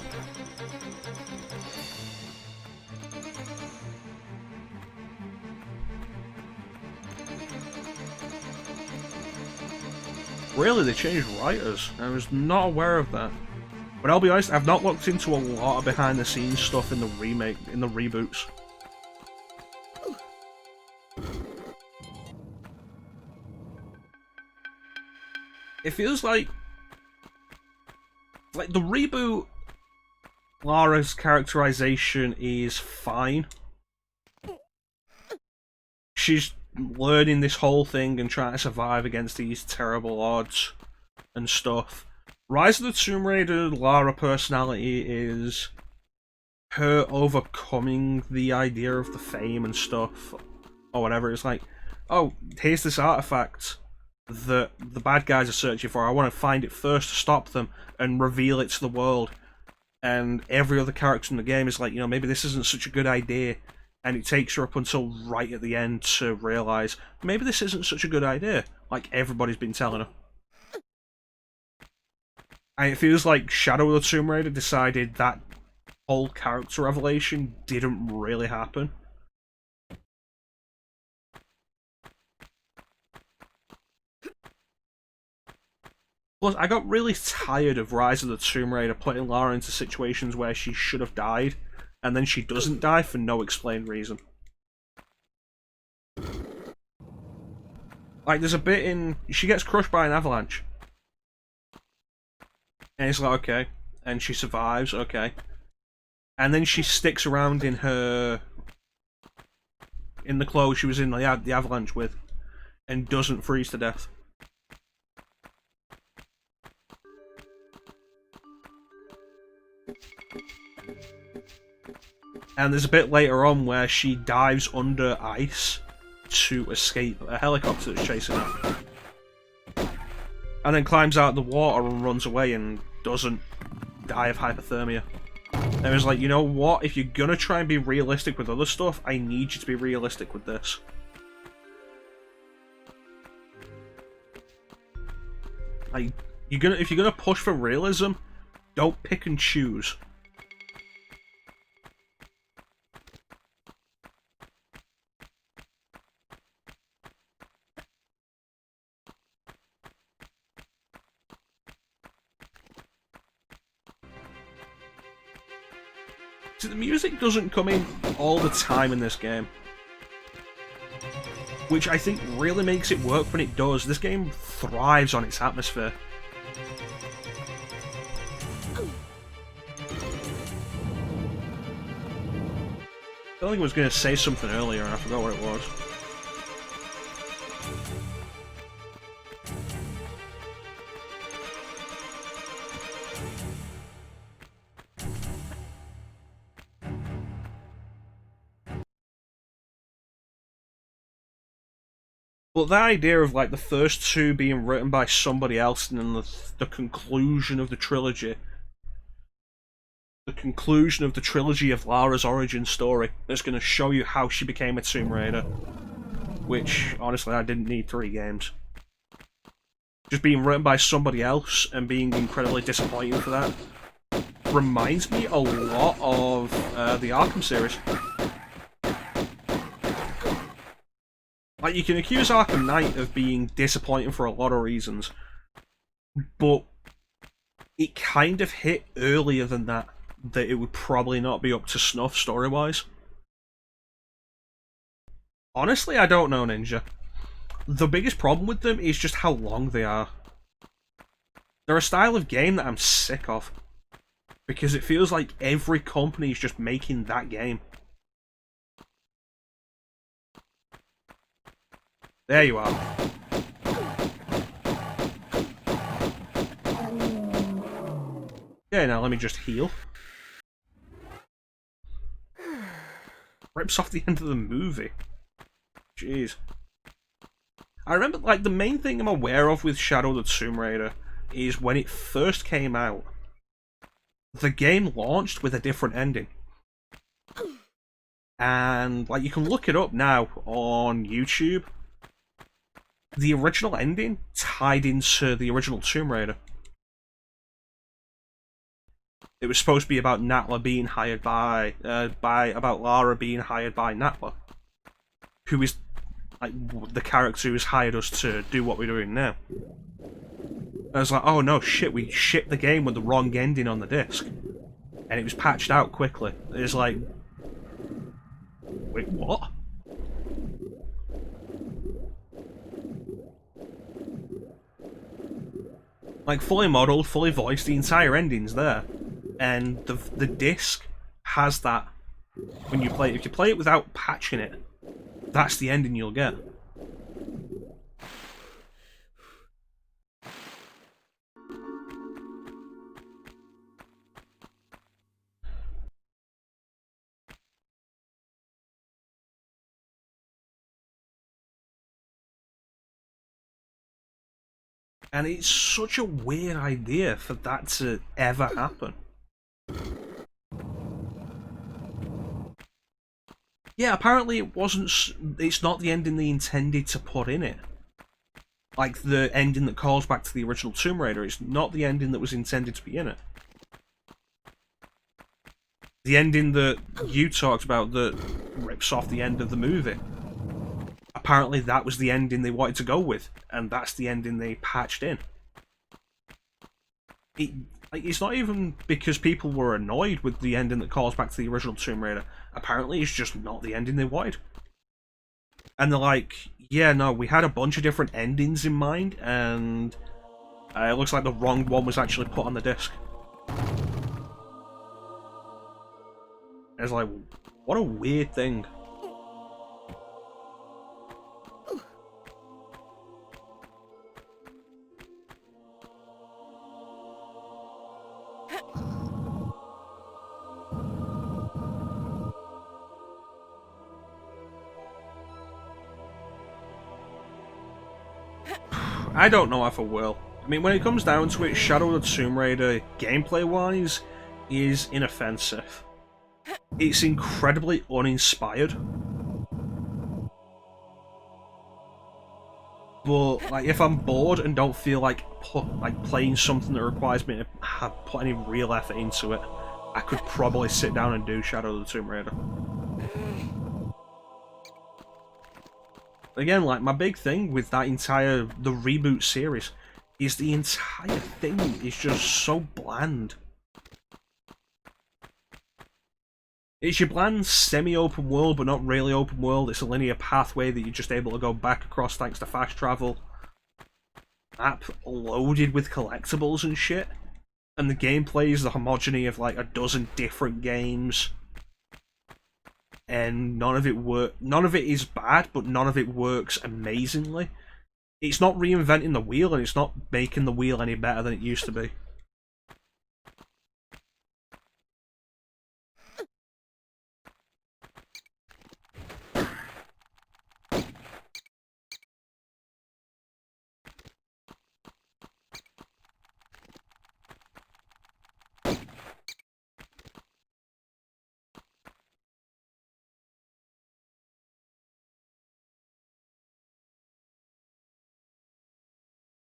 Really, they changed writers. I was not aware of that. But I'll be honest, I've not looked into a lot of behind-the-scenes stuff in the reboots. It feels like the reboot, Lara's characterization is fine. She's learning this whole thing and trying to survive against these terrible odds and stuff. Rise of the Tomb Raider Lara personality is her overcoming the idea of the fame and stuff, or whatever. It's like, oh, here's this artifact that the bad guys are searching for. I want to find it first to stop them and reveal it to the world. And every other character in the game is like, you know, maybe this isn't such a good idea. And it takes her up until right at the end to realise, maybe this isn't such a good idea, like everybody's been telling her. And it feels like Shadow of the Tomb Raider decided that whole character revelation didn't really happen. Plus, I got really tired of Rise of the Tomb Raider putting Lara into situations where she should have died, and then she doesn't die for no explained reason. Like, there's a bit in... She gets crushed by an avalanche. And it's like, okay. And she survives, okay. And then she sticks around in her... in the clothes she was in the avalanche with, and doesn't freeze to death. And there's a bit later on where she dives under ice to escape a helicopter that's chasing her. And then climbs out of the water and runs away and doesn't die of hypothermia. And it was like, you know what? If you're gonna try and be realistic with other stuff, I need you to be realistic with this. Like, if you're gonna push for realism, don't pick and choose. See, the music doesn't come in all the time in this game, which I think really makes it work when it does. This game thrives on its atmosphere. I feel like I was going to say something earlier and I forgot what it was. But the idea of like the first two being written by somebody else and then the conclusion of the trilogy. The conclusion of the trilogy of Lara's origin story that's going to show you how she became a Tomb Raider. Which, honestly, I didn't need 3 games. Just being written by somebody else and being incredibly disappointing for that reminds me a lot of the Arkham series. Like, you can accuse Arkham Knight of being disappointing for a lot of reasons, but it kind of hit earlier than that it would probably not be up to snuff story-wise. Honestly, I don't know, Ninja. The biggest problem with them is just how long they are. They're a style of game that I'm sick of, because it feels like every company is just making that game. There you are. Okay, now let me just heal. Rips off the end of the movie. Jeez. I remember, like, the main thing I'm aware of with Shadow of the Tomb Raider is when it first came out, the game launched with a different ending. And, like, you can look it up now on YouTube. The original ending tied into the original Tomb Raider. It was supposed to be about Natla being hired about Lara being hired by Natla, who is like the character who's hired us to do what we're doing now. I was like, oh no, shit, we shipped the game with the wrong ending on the disc, and it was patched out quickly. It's like, wait, what? Like, fully modelled, fully voiced, the entire ending's there. And the disc has that when you play it. If you play it without patching it, that's the ending you'll get. And it's such a weird idea for that to ever happen. Yeah, apparently it wasn't. It's not the ending they intended to put in it. Like the ending that calls back to the original Tomb Raider. It's not the ending that was intended to be in it. The ending that you talked about that rips off the end of the movie. Apparently that was the ending they wanted to go with, and that's the ending they patched in. It's not even because people were annoyed with the ending that calls back to the original Tomb Raider. Apparently it's just not the ending they wanted. And they're like, yeah, no, we had a bunch of different endings in mind, and it looks like the wrong one was actually put on the disc. It's like, what a weird thing. I don't know if I will. I mean, when it comes down to it, Shadow of the Tomb Raider, gameplay-wise, is inoffensive. It's incredibly uninspired. But like, if I'm bored and don't feel like playing something that requires me to put any real effort into it, I could probably sit down and do Shadow of the Tomb Raider. Again, like, my big thing with the reboot series is the entire thing is just so bland. It's your bland semi-open world, but not really open world. It's a linear pathway that you're just able to go back across thanks to fast travel. Map loaded with collectibles and shit. And the gameplay is the homogeny of like a dozen different games. And none of it is bad, but none of it works amazingly. It's not reinventing the wheel, and it's not making the wheel any better than it used to be.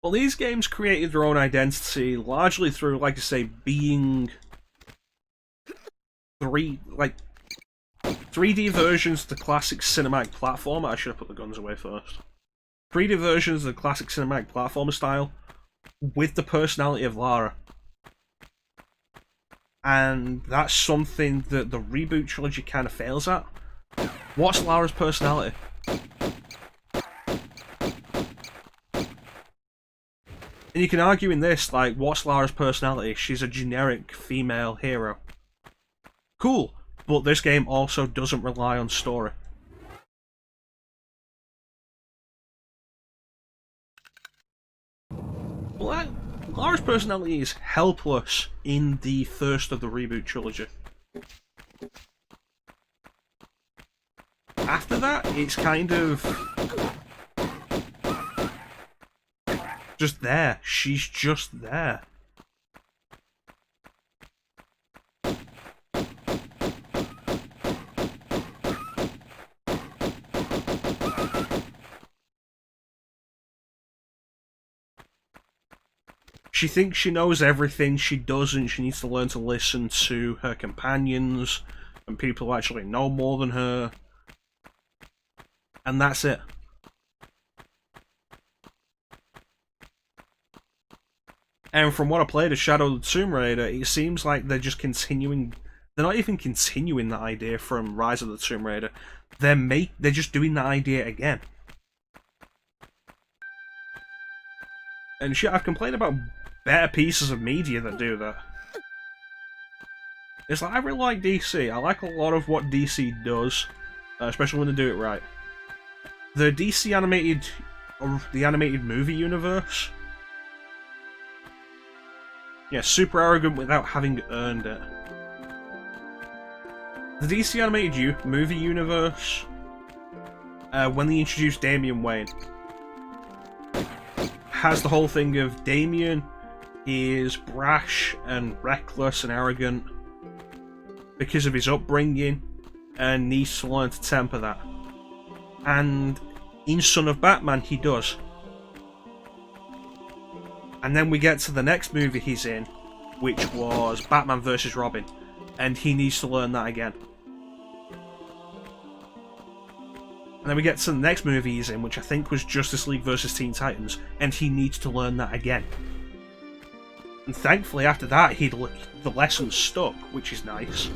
Well, these games created their own identity largely through, like I say, being 3D versions of the classic cinematic platformer. I should have put the guns away first. 3D versions of the classic cinematic platformer style with the personality of Lara. And that's something that the reboot trilogy kind of fails at. What's Lara's personality? And you can argue in this, like, what's Lara's personality? She's a generic female hero. Cool, but this game also doesn't rely on story. Well, Lara's personality is helpless in the first of the reboot trilogy. After that, it's kind of just there. She's just there. She thinks she knows everything. She doesn't. She needs to learn to listen to her companions and people who actually know more than her. And that's it. And from what I played of Shadow of the Tomb Raider, it seems like they're just continuing. They're not even continuing that idea from Rise of the Tomb Raider. They're just doing that idea again. And shit, I've complained about better pieces of media that do that. It's like, I really like DC. I like a lot of what DC does, especially when they do it right. The DC animated, or the animated movie universe. Yeah, super arrogant without having earned it. The DC animated movie universe, when they introduced Damian Wayne, has the whole thing of Damien is brash and reckless and arrogant because of his upbringing and needs to learn to temper that. And in Son of Batman, he does. And then we get to the next movie he's in, which was Batman vs. Robin, and he needs to learn that again. And then we get to the next movie he's in, which I think was Justice League vs. Teen Titans, and he needs to learn that again. And thankfully, after that, the lesson stuck, which is nice.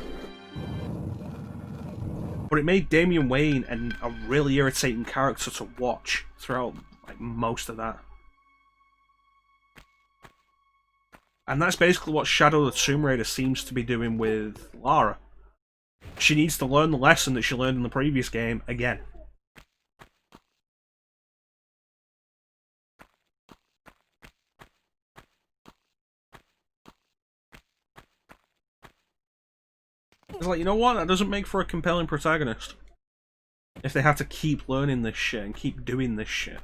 But it made Damian Wayne a really irritating character to watch throughout like most of that. And that's basically what Shadow the Tomb Raider seems to be doing with Lara. She needs to learn the lesson that she learned in the previous game again. It's like, you know what? That doesn't make for a compelling protagonist. If they have to keep learning this shit and keep doing this shit.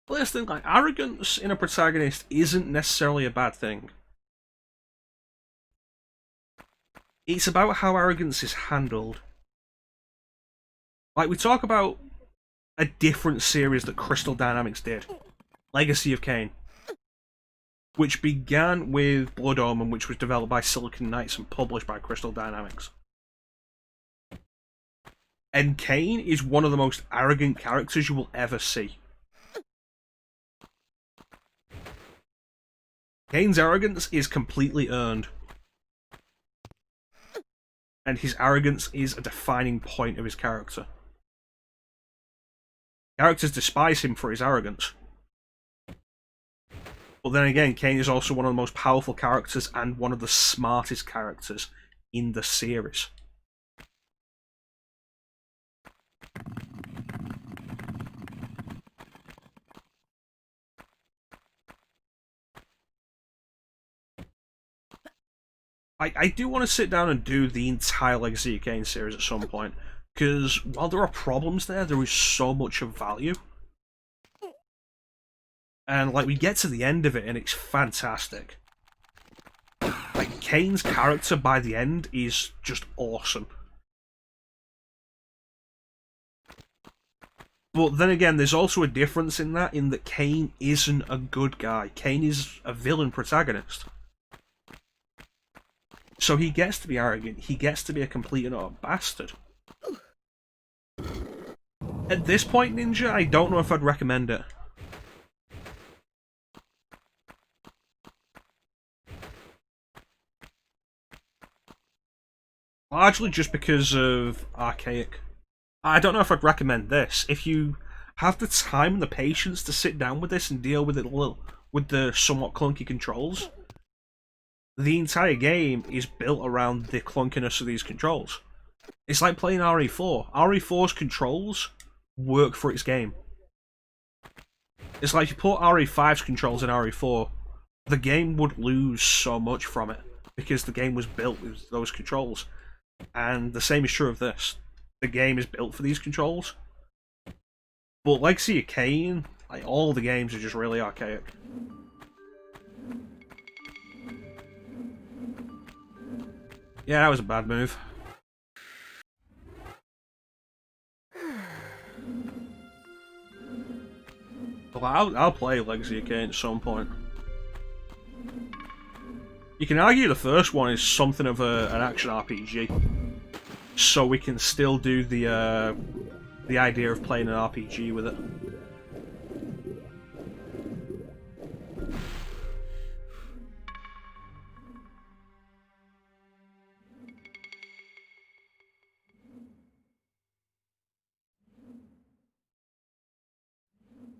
But this thing, like, arrogance in a protagonist isn't necessarily a bad thing. It's about how arrogance is handled. Like, we talk about a different series that Crystal Dynamics did. Legacy of Kain. Which began with Blood Omen, which was developed by Silicon Knights and published by Crystal Dynamics. And Kain is one of the most arrogant characters you will ever see. Kain's arrogance is completely earned. And his arrogance is a defining point of his character. Characters despise him for his arrogance. But then again, Kain is also one of the most powerful characters and one of the smartest characters in the series. I do want to sit down and do the entire Legacy of Kain series at some point, because while there are problems there is so much of value. And like, we get to the end of it and it's fantastic. Like, Kain's character by the end is just awesome. But then again, there's also a difference in that Kain isn't a good guy. Kain is a villain protagonist. So he gets to be arrogant, he gets to be a complete and utter bastard. At this point, Ninja, I don't know if I'd recommend it. Largely just because of archaic. I don't know if I'd recommend this. If you have the time and the patience to sit down with this and deal with it with the somewhat clunky controls, the entire game is built around the clunkiness of these controls. It's like playing RE4. RE4's controls work for its game. It's like if you put RE5's controls in RE4, the game would lose so much from it, because the game was built with those controls. And the same is true of this. The game is built for these controls. But Legacy of Kain, like, all the games are just really archaic. Yeah, that was a bad move. Well, I'll play Legacy of Kain at some point. You can argue the first one is something of an action RPG, so we can still do the idea of playing an RPG with it.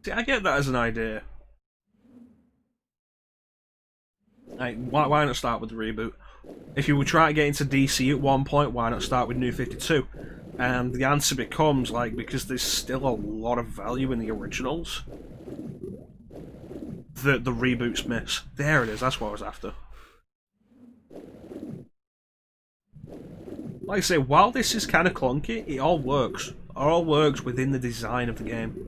See, I get that as an idea. Like, why not start with the reboot? If you were trying to get into DC at one point, why not start with New 52? And the answer becomes, like, because there's still a lot of value in the originals that the reboots miss. There it is, that's what I was after. Like I say, while this is kind of clunky, it all works. It all works within the design of the game.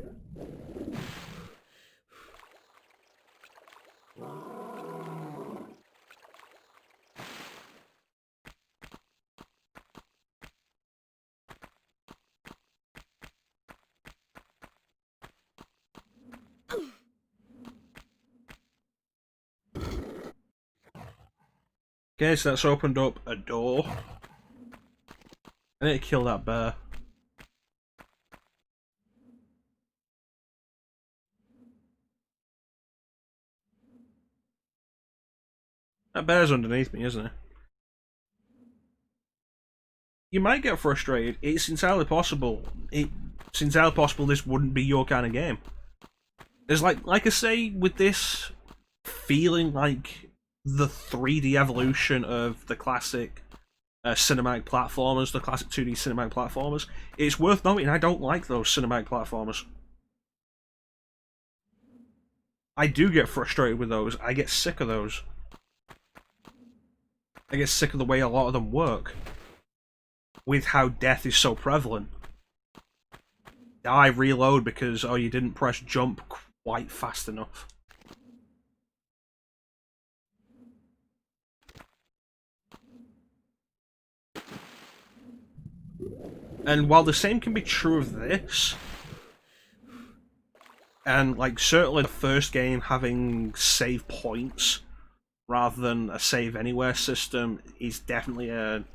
Okay, so that's opened up a door. I need to kill that bear. That bear's underneath me, isn't it? You might get frustrated. It's entirely possible. It's entirely possible this wouldn't be your kind of game. There's like I say, with this feeling like the 3D evolution of the classic cinematic platformers, the classic 2D cinematic platformers, it's worth noting I don't like those cinematic platformers. I do get frustrated with those. I get sick of those. I get sick of the way a lot of them work. With how death is so prevalent. Die, reload because, oh, you didn't press jump quite fast enough. And while the same can be true of this, and like certainly the first game having save points rather than a save anywhere system is definitely a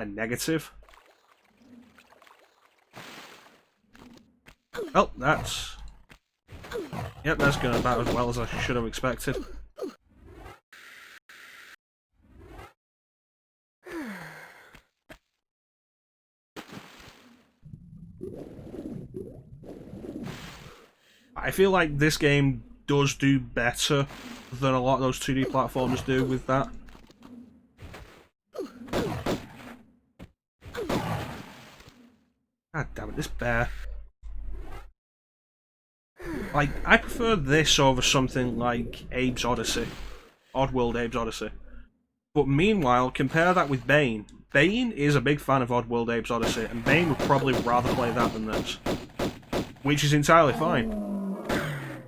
negative. Oh, that's... Yep, that's going about as well as I should have expected. I feel like this game does do better than a lot of those 2D platformers do with that. God damn it, this bear. Like, I prefer this over something like Abe's Odyssey. Oddworld Abe's Odyssey. But meanwhile, compare that with Bane. Bane is a big fan of Oddworld Abe's Odyssey, and Bane would probably rather play that than this. Which is entirely fine.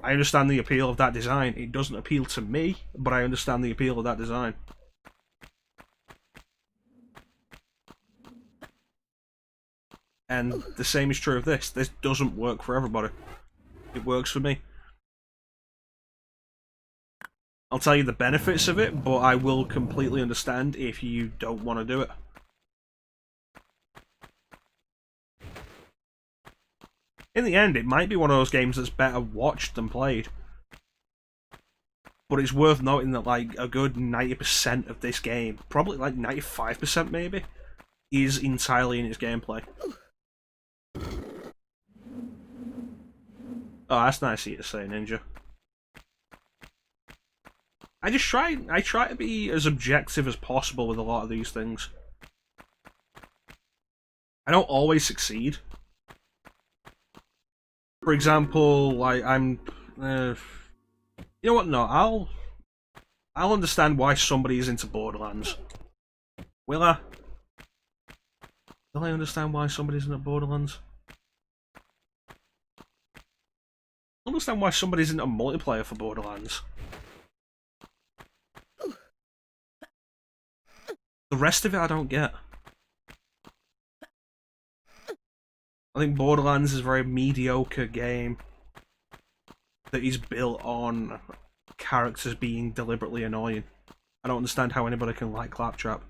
I understand the appeal of that design. It doesn't appeal to me, but I understand the appeal of that design. And the same is true of this. This doesn't work for everybody. It works for me. I'll tell you the benefits of it, but I will completely understand if you don't want to do it. In the end, it might be one of those games that's better watched than played. But it's worth noting that like a good 90% of this game, probably like 95% maybe, is entirely in its gameplay. Oh, that's nice of you to say, Ninja. I try to be as objective as possible with a lot of these things. I don't always succeed. For example, like you know what? No, I'll understand why somebody is into Borderlands. Will I? Will I understand why somebody's into Borderlands? I understand why somebody's into multiplayer for Borderlands. The rest of it I don't get. I think Borderlands is a very mediocre game that is built on characters being deliberately annoying. I don't understand how anybody can like Claptrap.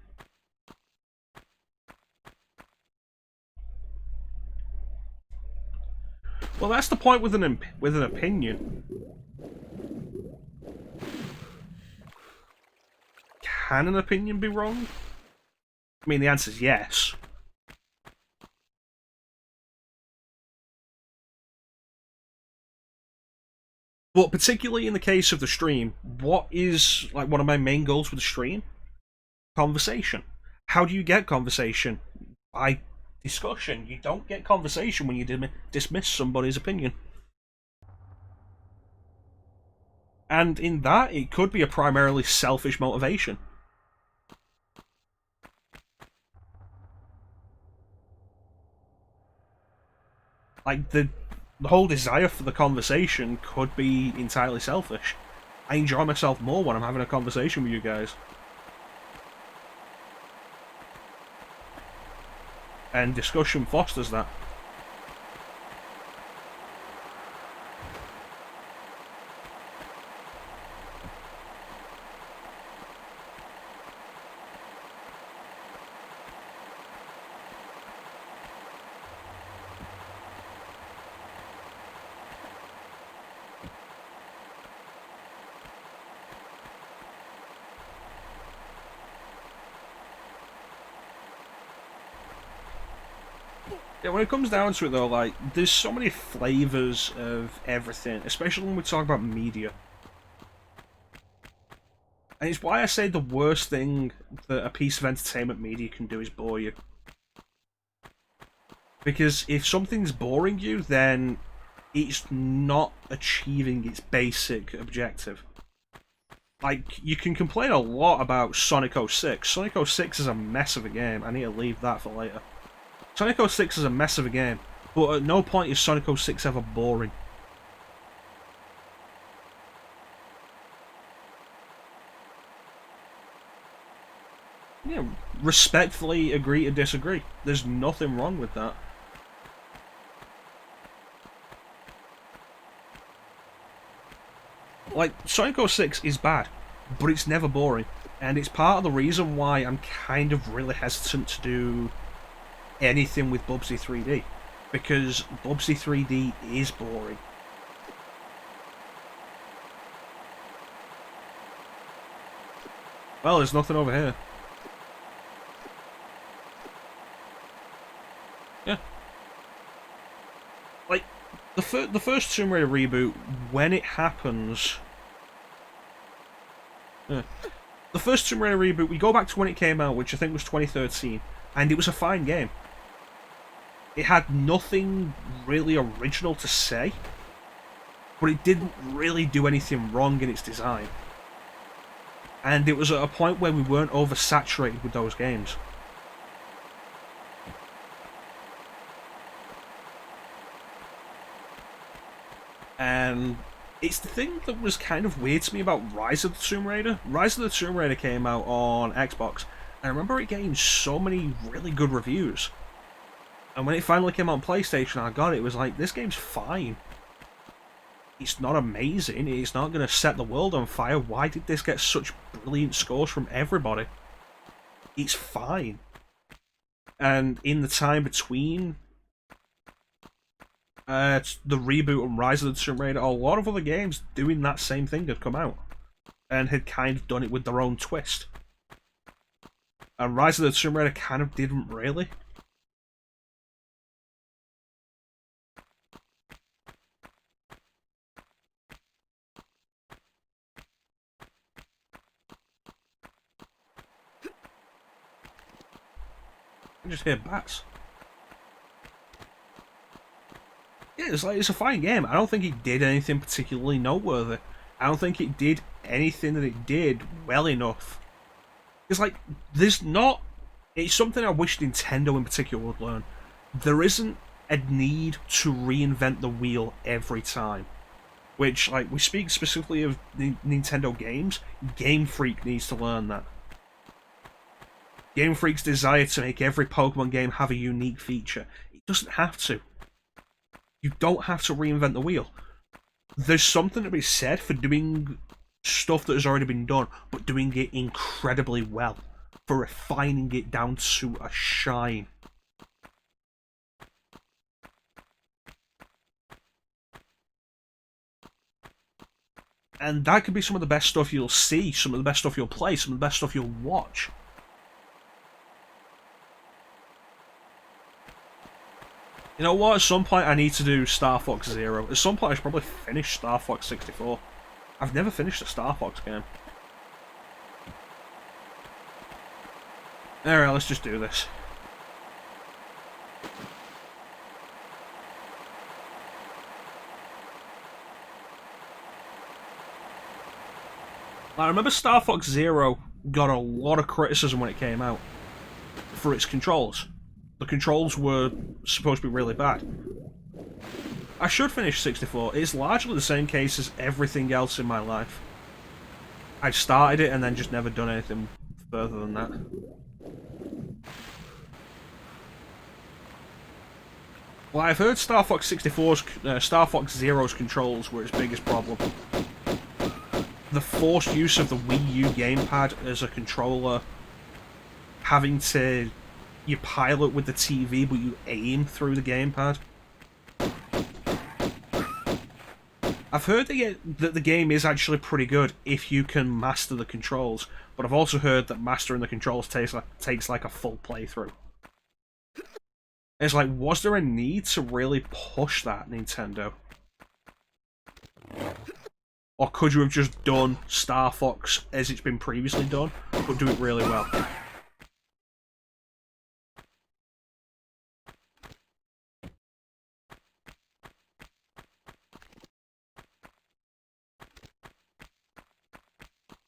Well, that's the point with an opinion. Can an opinion be wrong? I mean, the answer is yes. But particularly in the case of the stream, what is like one of my main goals with the stream? Conversation. How do you get conversation? By discussion. You don't get conversation when you dismiss somebody's opinion. And in that, it could be a primarily selfish motivation. Like, the whole desire for the conversation could be entirely selfish. I enjoy myself more when I'm having a conversation with you guys. And discussion fosters that. Yeah, when it comes down to it though, like, there's so many flavours of everything, especially when we talk about media. And it's why I say the worst thing that a piece of entertainment media can do is bore you. Because if something's boring you, then it's not achieving its basic objective. Like, you can complain a lot about Sonic 06. Sonic 06 is a mess of a game. I need to leave that for later. Sonic 06 is a mess of a game, but at no point is Sonic 06 ever boring. Yeah, respectfully agree to disagree. There's nothing wrong with that. Like, Sonic 06 is bad, but it's never boring. And it's part of the reason why I'm kind of really hesitant to do anything with Bubsy 3D. Because Bubsy 3D is boring. Well, there's nothing over here. Yeah. Like, the first Tomb Raider reboot, when it happens... Yeah. The first Tomb Raider reboot, we go back to when it came out, which I think was 2013, and it was a fine game. It had nothing really original to say, but it didn't really do anything wrong in its design. And it was at a point where we weren't oversaturated with those games. And it's the thing that was kind of weird to me about Rise of the Tomb Raider. Rise of the Tomb Raider came out on Xbox, and I remember it getting so many really good reviews. And when it finally came out on PlayStation, I got it. It was like, this game's fine. It's not amazing. It's not going to set the world on fire. Why did this get such brilliant scores from everybody? It's fine. And in the time between the reboot and Rise of the Tomb Raider, a lot of other games doing that same thing had come out. And had kind of done it with their own twist. And Rise of the Tomb Raider kind of didn't really. I just hear bats. Yeah, it's a fine game. I don't think it did anything particularly noteworthy. I don't think it did anything that it did well enough. It's like, there's not... It's something I wish Nintendo in particular would learn. There isn't a need to reinvent the wheel every time. Which, like, we speak specifically of Nintendo games. Game Freak needs to learn that. Game Freak's desire to make every Pokemon game have a unique feature. It doesn't have to. You don't have to reinvent the wheel. There's something to be said for doing stuff that has already been done, but doing it incredibly well. For refining it down to a shine. And that could be some of the best stuff you'll see, some of the best stuff you'll play, some of the best stuff you'll watch. You know what, at some point I need to do Star Fox Zero. At some point I should probably finish Star Fox 64. I've never finished a Star Fox game. Alright, let's just do this. I remember Star Fox Zero got a lot of criticism when it came out for its controls. The controls were supposed to be really bad. I should finish 64. It's largely the same case as everything else in my life. I started it and then just never done anything further than that. Well, I've heard Star Fox 64's, Star Fox Zero's controls were its biggest problem. The forced use of the Wii U gamepad as a controller, having to... you pilot with the TV but you aim through the gamepad. I've heard that the game is actually pretty good if you can master the controls, but I've also heard that mastering the controls takes like a full playthrough. It's like, was there a need to really push that, Nintendo? Or could you have just done Star Fox as it's been previously done, but do it really well?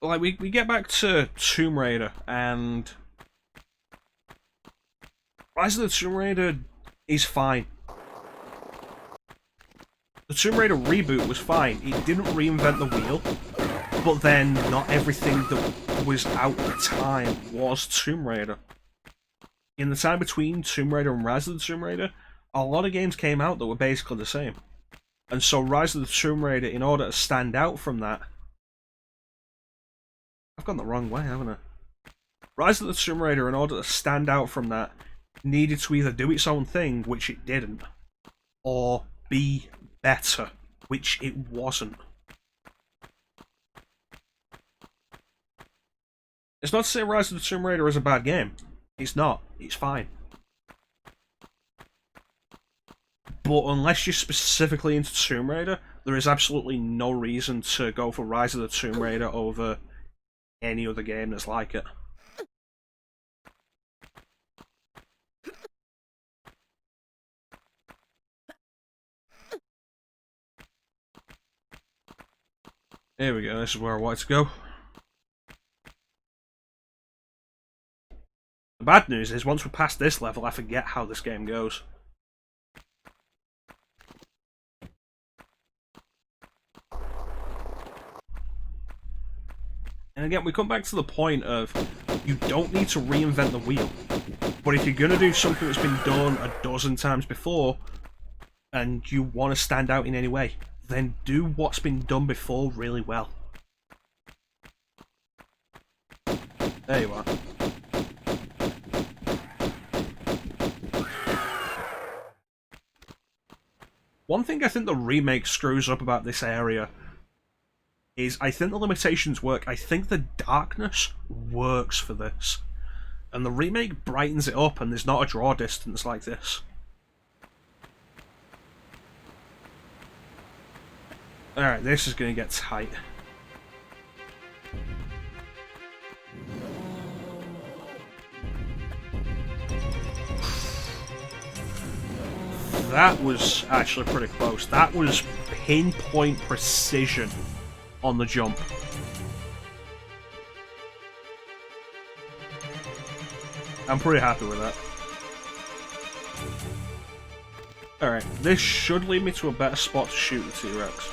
Like, we get back to Tomb Raider, and Rise of the Tomb Raider is fine. The Tomb Raider reboot was fine. It didn't reinvent the wheel, but then not everything that was out at the time was Tomb Raider. In the time between Tomb Raider and Rise of the Tomb Raider, a lot of games came out that were basically the same. And so Rise of the Tomb Raider, in order to stand out from that... I've gone the wrong way, haven't I? Rise of the Tomb Raider, in order to stand out from that, needed to either do its own thing, which it didn't, or be better, which it wasn't. It's not to say Rise of the Tomb Raider is a bad game. It's not. It's fine. But unless you're specifically into Tomb Raider, there is absolutely no reason to go for Rise of the Tomb Raider over any other game that's like it. Here we go, this is where I wanted to go. The bad news is, once we're past this level, I forget how this game goes. And again, we come back to the point of, you don't need to reinvent the wheel. But if you're going to do something that's been done a dozen times before, and you want to stand out in any way, then do what's been done before really well. There you are. One thing I think the remake screws up about this area is I think the limitations work. I think the darkness works for this. And the remake brightens it up and there's not a draw distance like this. Alright, this is going to get tight. That was actually pretty close. That was pinpoint precision on the jump. I'm pretty happy with that. Alright, this should lead me to a better spot to shoot the T-Rex.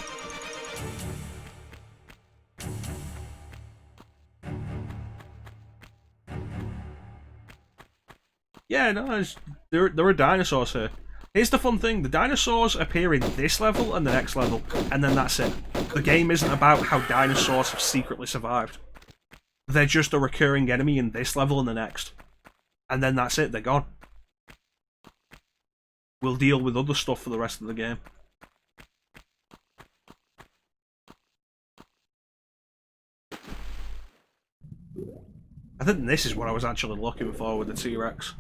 Yeah, no, there are dinosaurs here. Here's the fun thing, the dinosaurs appear in this level and the next level, and then that's it. The game isn't about how dinosaurs have secretly survived. They're just a recurring enemy in this level and the next. And then that's it, they're gone. We'll deal with other stuff for the rest of the game. I think this is what I was actually looking for with the T-Rex.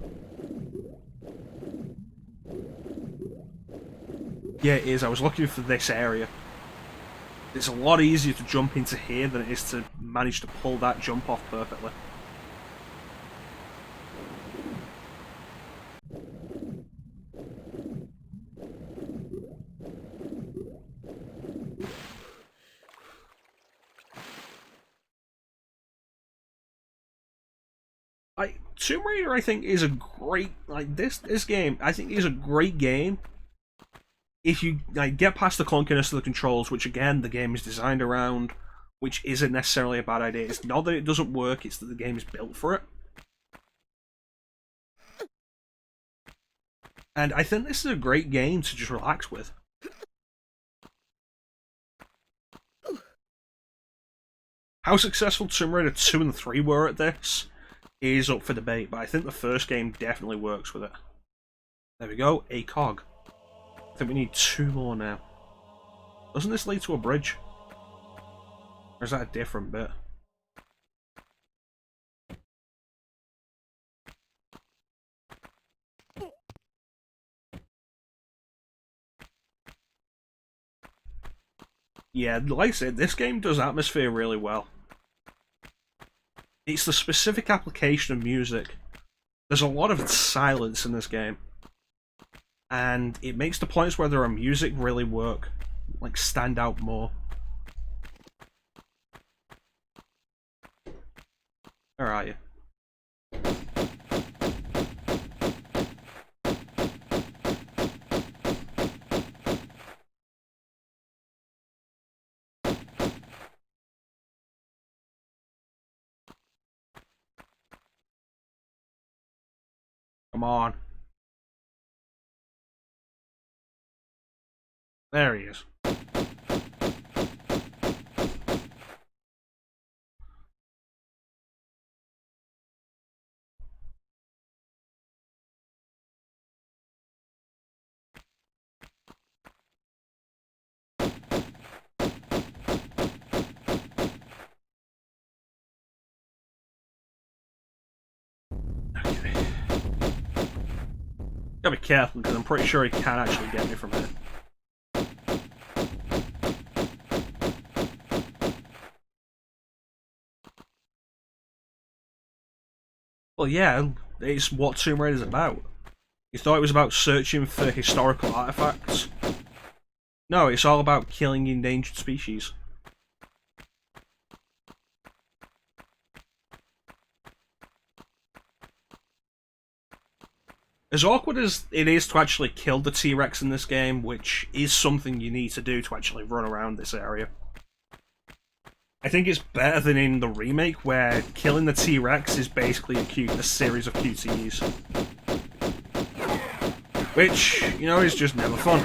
Yeah, it is. I was looking for this area. It's a lot easier to jump into here than it is to manage to pull that jump off perfectly. Tomb Raider, I think, is a great, like, this game, I think, is a great game if you, like, get past the clunkiness of the controls, which, again, the game is designed around, which isn't necessarily a bad idea. It's not that it doesn't work, it's that the game is built for it. And I think this is a great game to just relax with. How successful Tomb Raider 2 and 3 were at this is up for debate, but I think the first game definitely works with it. There we go, a cog. I think we need 2 more now. Doesn't this lead to a bridge? Or is that a different bit? Yeah, like I said, this game does atmosphere really well. It's the specific application of music. There's a lot of silence in this game. And it makes the points where there are music really work, like, stand out more. Where are you? Come on. There he is. Okay. Gotta be careful because I'm pretty sure he can actually get me from here. Well, yeah, it's what Tomb Raider is about. You thought it was about searching for historical artifacts? No, it's all about killing endangered species. As awkward as it is to actually kill the T-Rex in this game, which is something you need to do to actually run around this area, I think it's better than in the remake, where killing the T-Rex is basically a series of QTEs. Which, you know, is just never fun.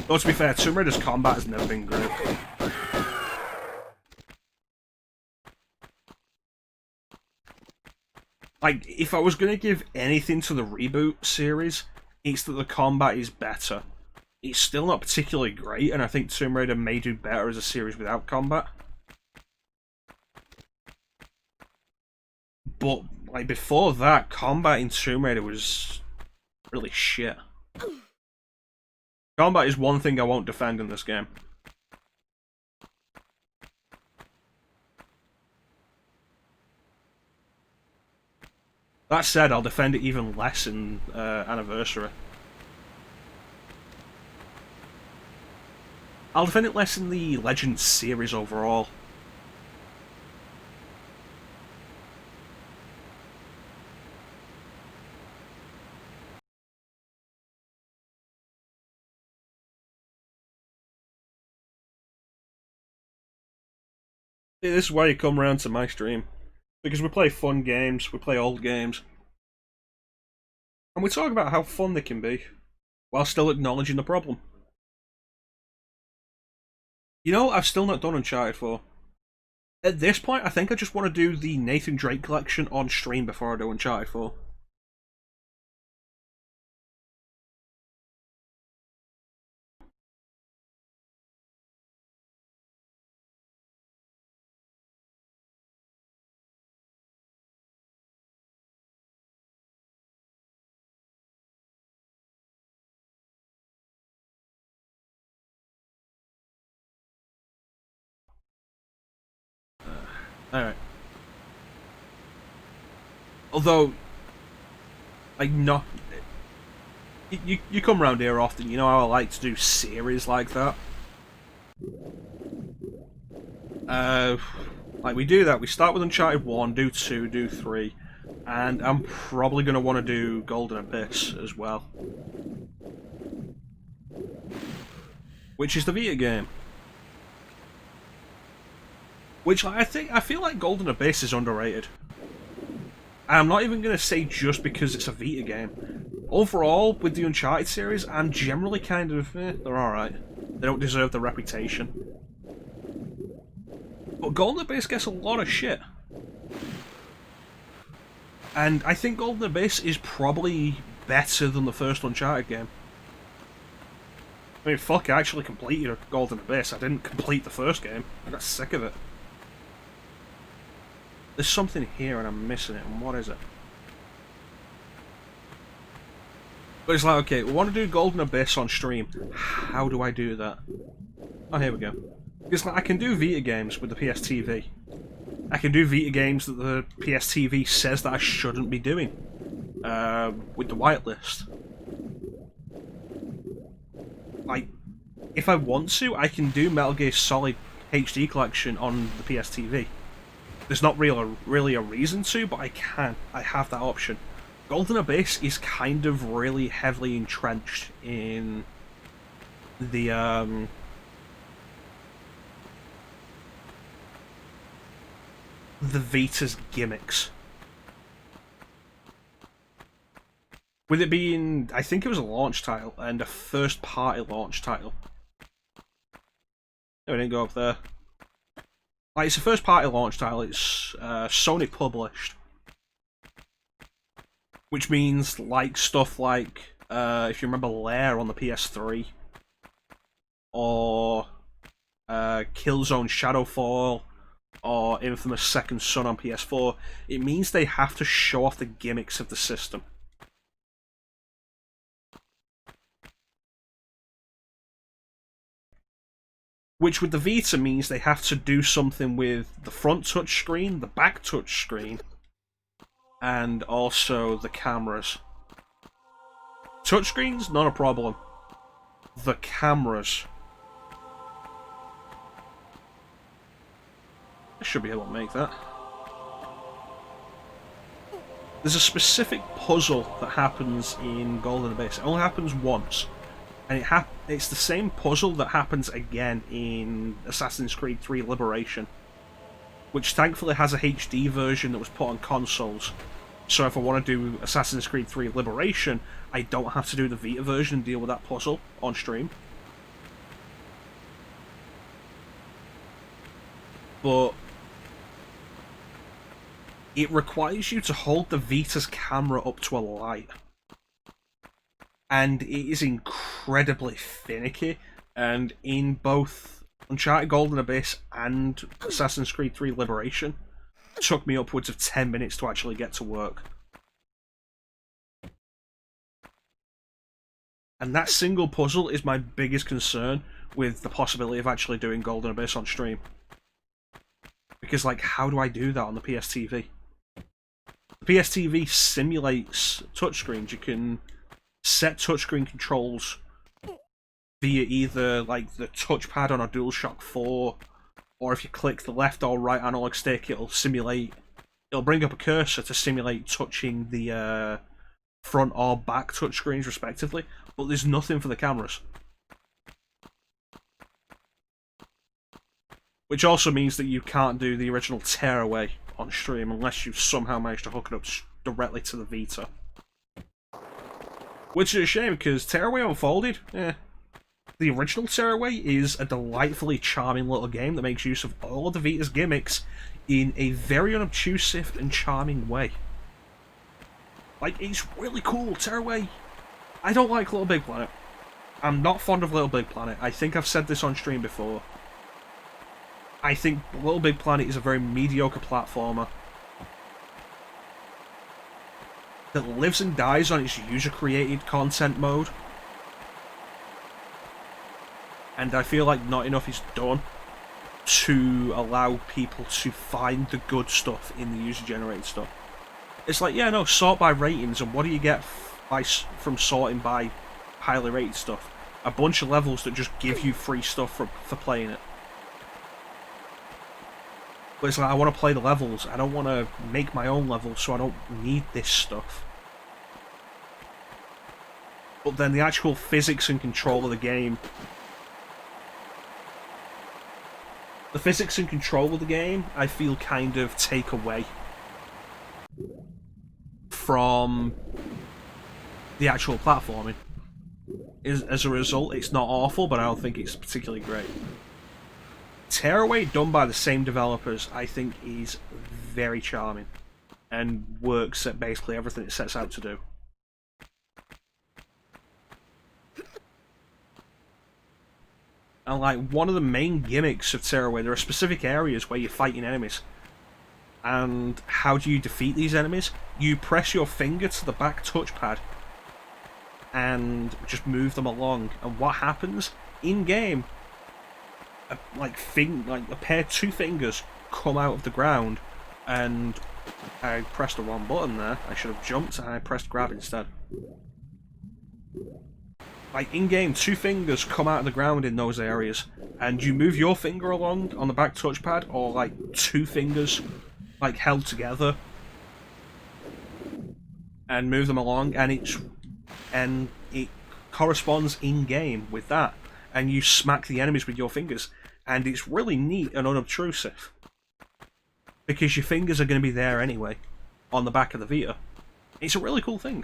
Though to be fair, Tomb Raider's combat has never been great. Like, if I was going to give anything to the reboot series, it's that the combat is better. It's still not particularly great, and I think Tomb Raider may do better as a series without combat. But, like, before that, combat in Tomb Raider was really shit. Combat is one thing I won't defend in this game. That said, I'll defend it even less in Anniversary. I'll defend it less in the Legends series overall. See, this is why you come around to my stream. Because we play fun games, we play old games. And we talk about how fun they can be, while still acknowledging the problem. You know, I've still not done Uncharted 4. At this point, I think I just want to do the Nathan Drake collection on stream before I do Uncharted 4. Alright. Although, like, not... You come around here often, you know how I like to do series like that. Like, we do that, we start with Uncharted 1, do 2, do 3, and I'm probably going to want to do Golden Abyss as well. Which is the Vita game. Which I feel like Golden Abyss is underrated. And I'm not even going to say just because it's a Vita game. Overall, with the Uncharted series, I'm generally kind of, they're alright. They don't deserve the reputation. But Golden Abyss gets a lot of shit. And I think Golden Abyss is probably better than the first Uncharted game. I mean, fuck, I actually completed Golden Abyss. I didn't complete the first game. I got sick of it. There's something here and I'm missing it, and what is it? But it's like, okay, we want to do Golden Abyss on stream. How do I do that? Oh, here we go. Because like, I can do Vita games with the PSTV. I can do Vita games that the PSTV says that I shouldn't be doing. With the whitelist. Like, if I want to, I can do Metal Gear Solid HD Collection on the PSTV. There's not really a reason to, but I can. I have that option. Golden Abyss is kind of really heavily entrenched in the Vita's gimmicks. With it being, I think it was a launch title, and a first-party launch title. No, it didn't go up there. Like, it's a first-party launch title, it's Sony published. Which means, like, stuff like, if you remember Lair on the PS3, or Killzone Shadowfall, or Infamous Second Son on PS4, it means they have to show off the gimmicks of the system. Which with the Vita means they have to do something with the front touchscreen, the back touchscreen, and also the cameras. Touchscreens, not a problem. The cameras. I should be able to make that. There's a specific puzzle that happens in Golden Abyss. It only happens once. And it's the same puzzle that happens again in Assassin's Creed 3 Liberation. Which thankfully has a HD version that was put on consoles. So if I want to do Assassin's Creed 3 Liberation, I don't have to do the Vita version and deal with that puzzle on stream. But it requires you to hold the Vita's camera up to a light. And it is incredibly finicky, and in both Uncharted Golden Abyss and Assassin's Creed 3 Liberation, it took me upwards of 10 minutes to actually get to work. And that single puzzle is my biggest concern with the possibility of actually doing Golden Abyss on stream. Because, like, how do I do that on the PSTV? The PSTV simulates touchscreens. You can set touchscreen controls via either like the touchpad on a DualShock 4, or if you click the left or right analog stick, it'll bring up a cursor to simulate touching the front or back touchscreens respectively, but there's nothing for the cameras. Which also means that you can't do the original Tearaway on stream unless you've somehow managed to hook it up directly to the Vita. Which is a shame, because Tearaway Unfolded, the original Tearaway is a delightfully charming little game that makes use of all of the Vita's gimmicks in a very unobtrusive and charming way. Like, it's really cool, Tearaway. I don't like Little Big Planet. I'm not fond of Little Big Planet. I think I've said this on stream before. I think Little Big Planet is a very mediocre platformer that lives and dies on its user-created content mode. And I feel like not enough is done to allow people to find the good stuff in the user-generated stuff. It's like, yeah, no, sort by ratings, and what do you get from sorting by highly rated stuff? A bunch of levels that just give you free stuff for playing it. But it's like, I want to play the levels. I don't want to make my own levels, so I don't need this stuff. But then the actual physics and control of the game... The physics and control of the game, I feel, kind of take away from the actual platforming. As a result, it's not awful, but I don't think it's particularly great. Tearaway, done by the same developers, I think is very charming and works at basically everything it sets out to do. And like, one of the main gimmicks of Tearaway, there are specific areas where you're fighting enemies. And how do you defeat these enemies? You press your finger to the back touchpad and just move them along. And what happens? In-game, two fingers come out of the ground, and I pressed the wrong button there. I should have jumped and I pressed grab instead. Like, in-game, two fingers come out of the ground in those areas, and you move your finger along on the back touchpad, or like two fingers like held together and move them along, and it corresponds in-game with that, and you smack the enemies with your fingers, and it's really neat and unobtrusive because your fingers are going to be there anyway on the back of the Vita. It's a really cool thing.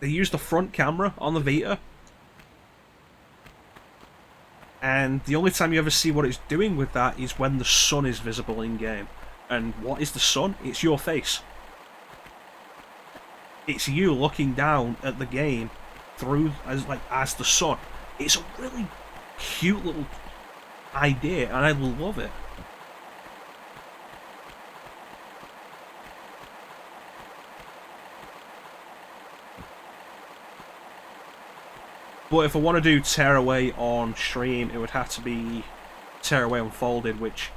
They use the front camera on the Vita, and the only time you ever see what it's doing with that is when the sun is visible in-game. And what is the sun? It's your face. It's you looking down at the game through as the sun. It's a really cute little idea, and I love it. But if I want to do Tearaway on stream, it would have to be Tearaway Unfolded, which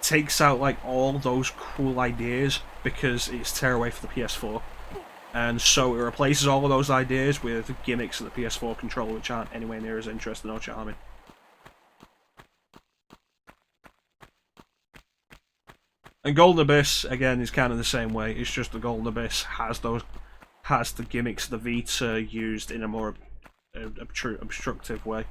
takes out like all those cool ideas because it's Tearaway for the PS4. And so it replaces all of those ideas with gimmicks of the PS4 controller, which aren't anywhere near as interesting or charming. And Golden Abyss, again, is kind of the same way. It's just the Golden Abyss has the gimmicks the Vita used in a more obstructive way.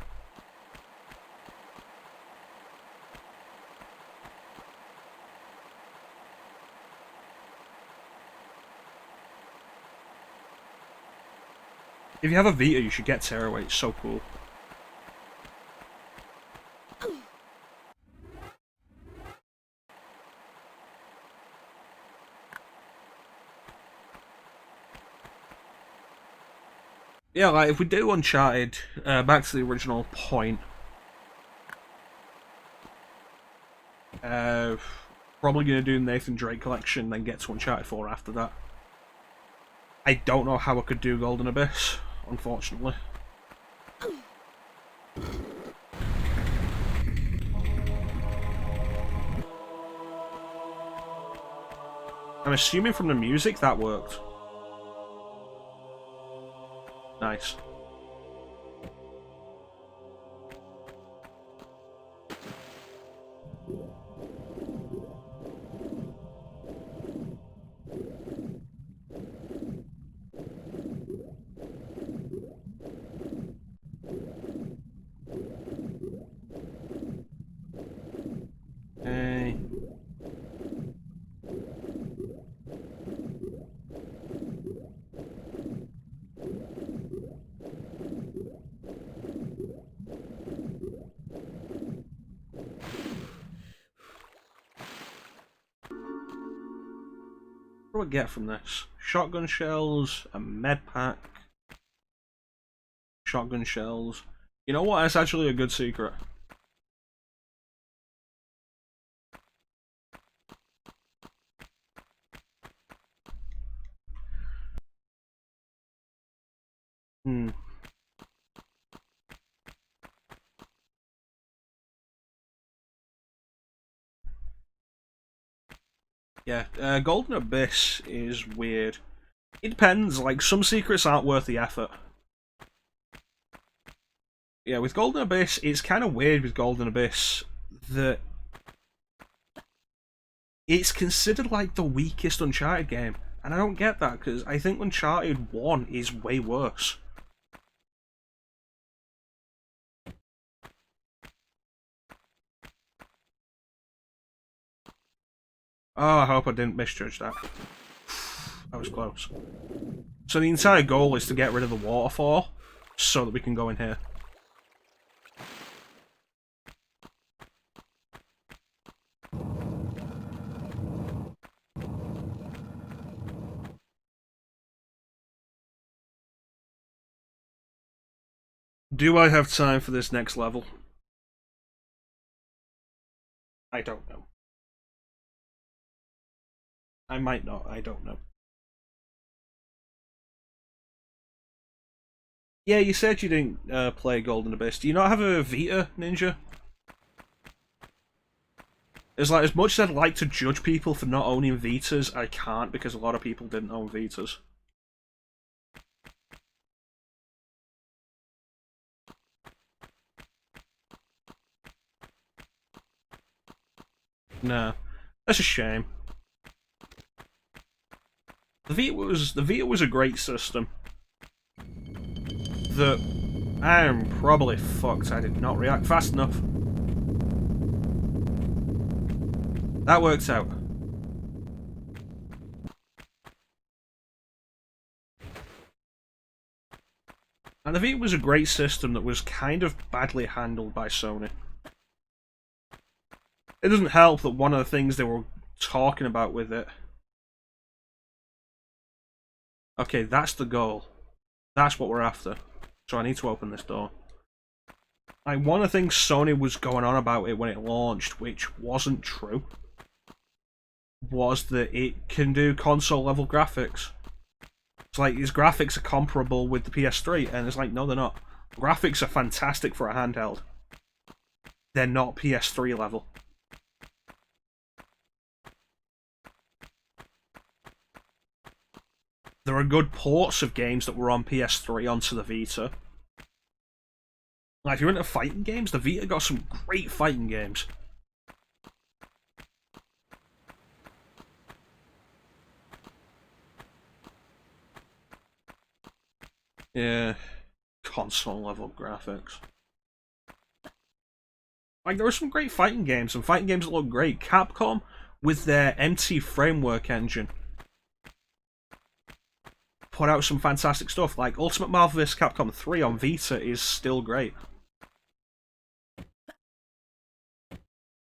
If you have a Vita, you should get Tearaway. It's so cool. Yeah, like, if we do Uncharted, back to the original point, probably going to do Nathan Drake Collection, then get to Uncharted 4 after that. I don't know how I could do Golden Abyss, unfortunately. I'm assuming from the music that worked. Nice. Okay. What do I get from this? Shotgun shells, a med pack, shotgun shells. You know what? That's actually a good secret. Yeah, Golden Abyss is weird. It depends, like, some secrets aren't worth the effort. Yeah, with Golden Abyss, it's kind of weird with Golden Abyss that it's considered like the weakest Uncharted game, and I don't get that because I think Uncharted 1 is way worse. Oh, I hope I didn't misjudge that. That was close. So the entire goal is to get rid of the waterfall so that we can go in here. Do I have time for this next level? I don't know. I might not, I don't know. Yeah, you said you didn't play Golden Abyss. Do you not have a Vita, Ninja? It's like, as much as I'd like to judge people for not owning Vitas, I can't because a lot of people didn't own Vitas. Nah, that's a shame. The Vita was a great system. I am probably fucked. I did not react fast enough. That worked out. And the Vita was a great system that was kind of badly handled by Sony. It doesn't help that one of the things they were talking about with it... Okay, that's the goal. That's what we're after. So I need to open this door. Like, one of the things Sony was going on about it when it launched, which wasn't true, was that it can do console-level graphics. It's like, these graphics are comparable with the PS3, and it's like, no, they're not. Graphics are fantastic for a handheld. They're not PS3 level. There are good ports of games that were on PS3 onto the Vita. Like, if you're into fighting games, the Vita got some great fighting games. Yeah, console level graphics. Like, there are some great fighting games, and fighting games that look great. Capcom, with their MT Framework engine, put out some fantastic stuff. Like, Ultimate Marvel vs. Capcom 3 on Vita is still great.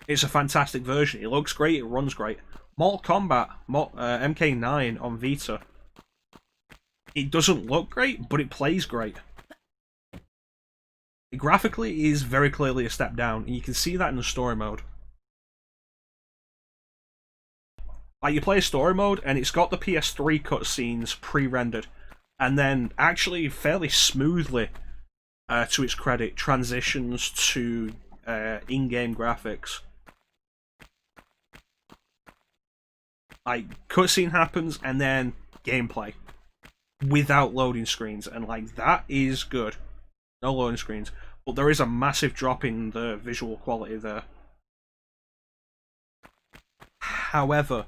It's a fantastic version. It looks great, it runs great. Mortal Kombat MK9 on Vita. It doesn't look great, but it plays great. It graphically is very clearly a step down, and you can see that in the story mode. Like, you play a story mode, and it's got the PS3 cutscenes pre-rendered, and then actually fairly smoothly, to its credit, transitions to in-game graphics. Like, cutscene happens, and then gameplay. Without loading screens, and like, that is good. No loading screens. But there is a massive drop in the visual quality there. However,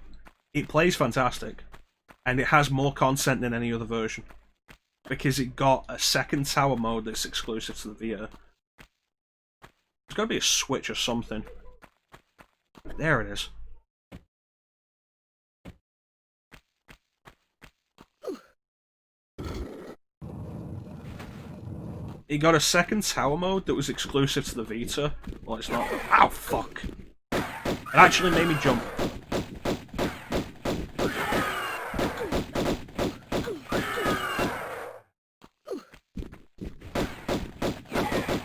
it plays fantastic, and it has more content than any other version. Because it got a second tower mode that's exclusive to the Vita. There's gotta be a switch or something. There it is. It got a second tower mode that was exclusive to the Vita. Well, it's not. Ow, fuck! It actually made me jump.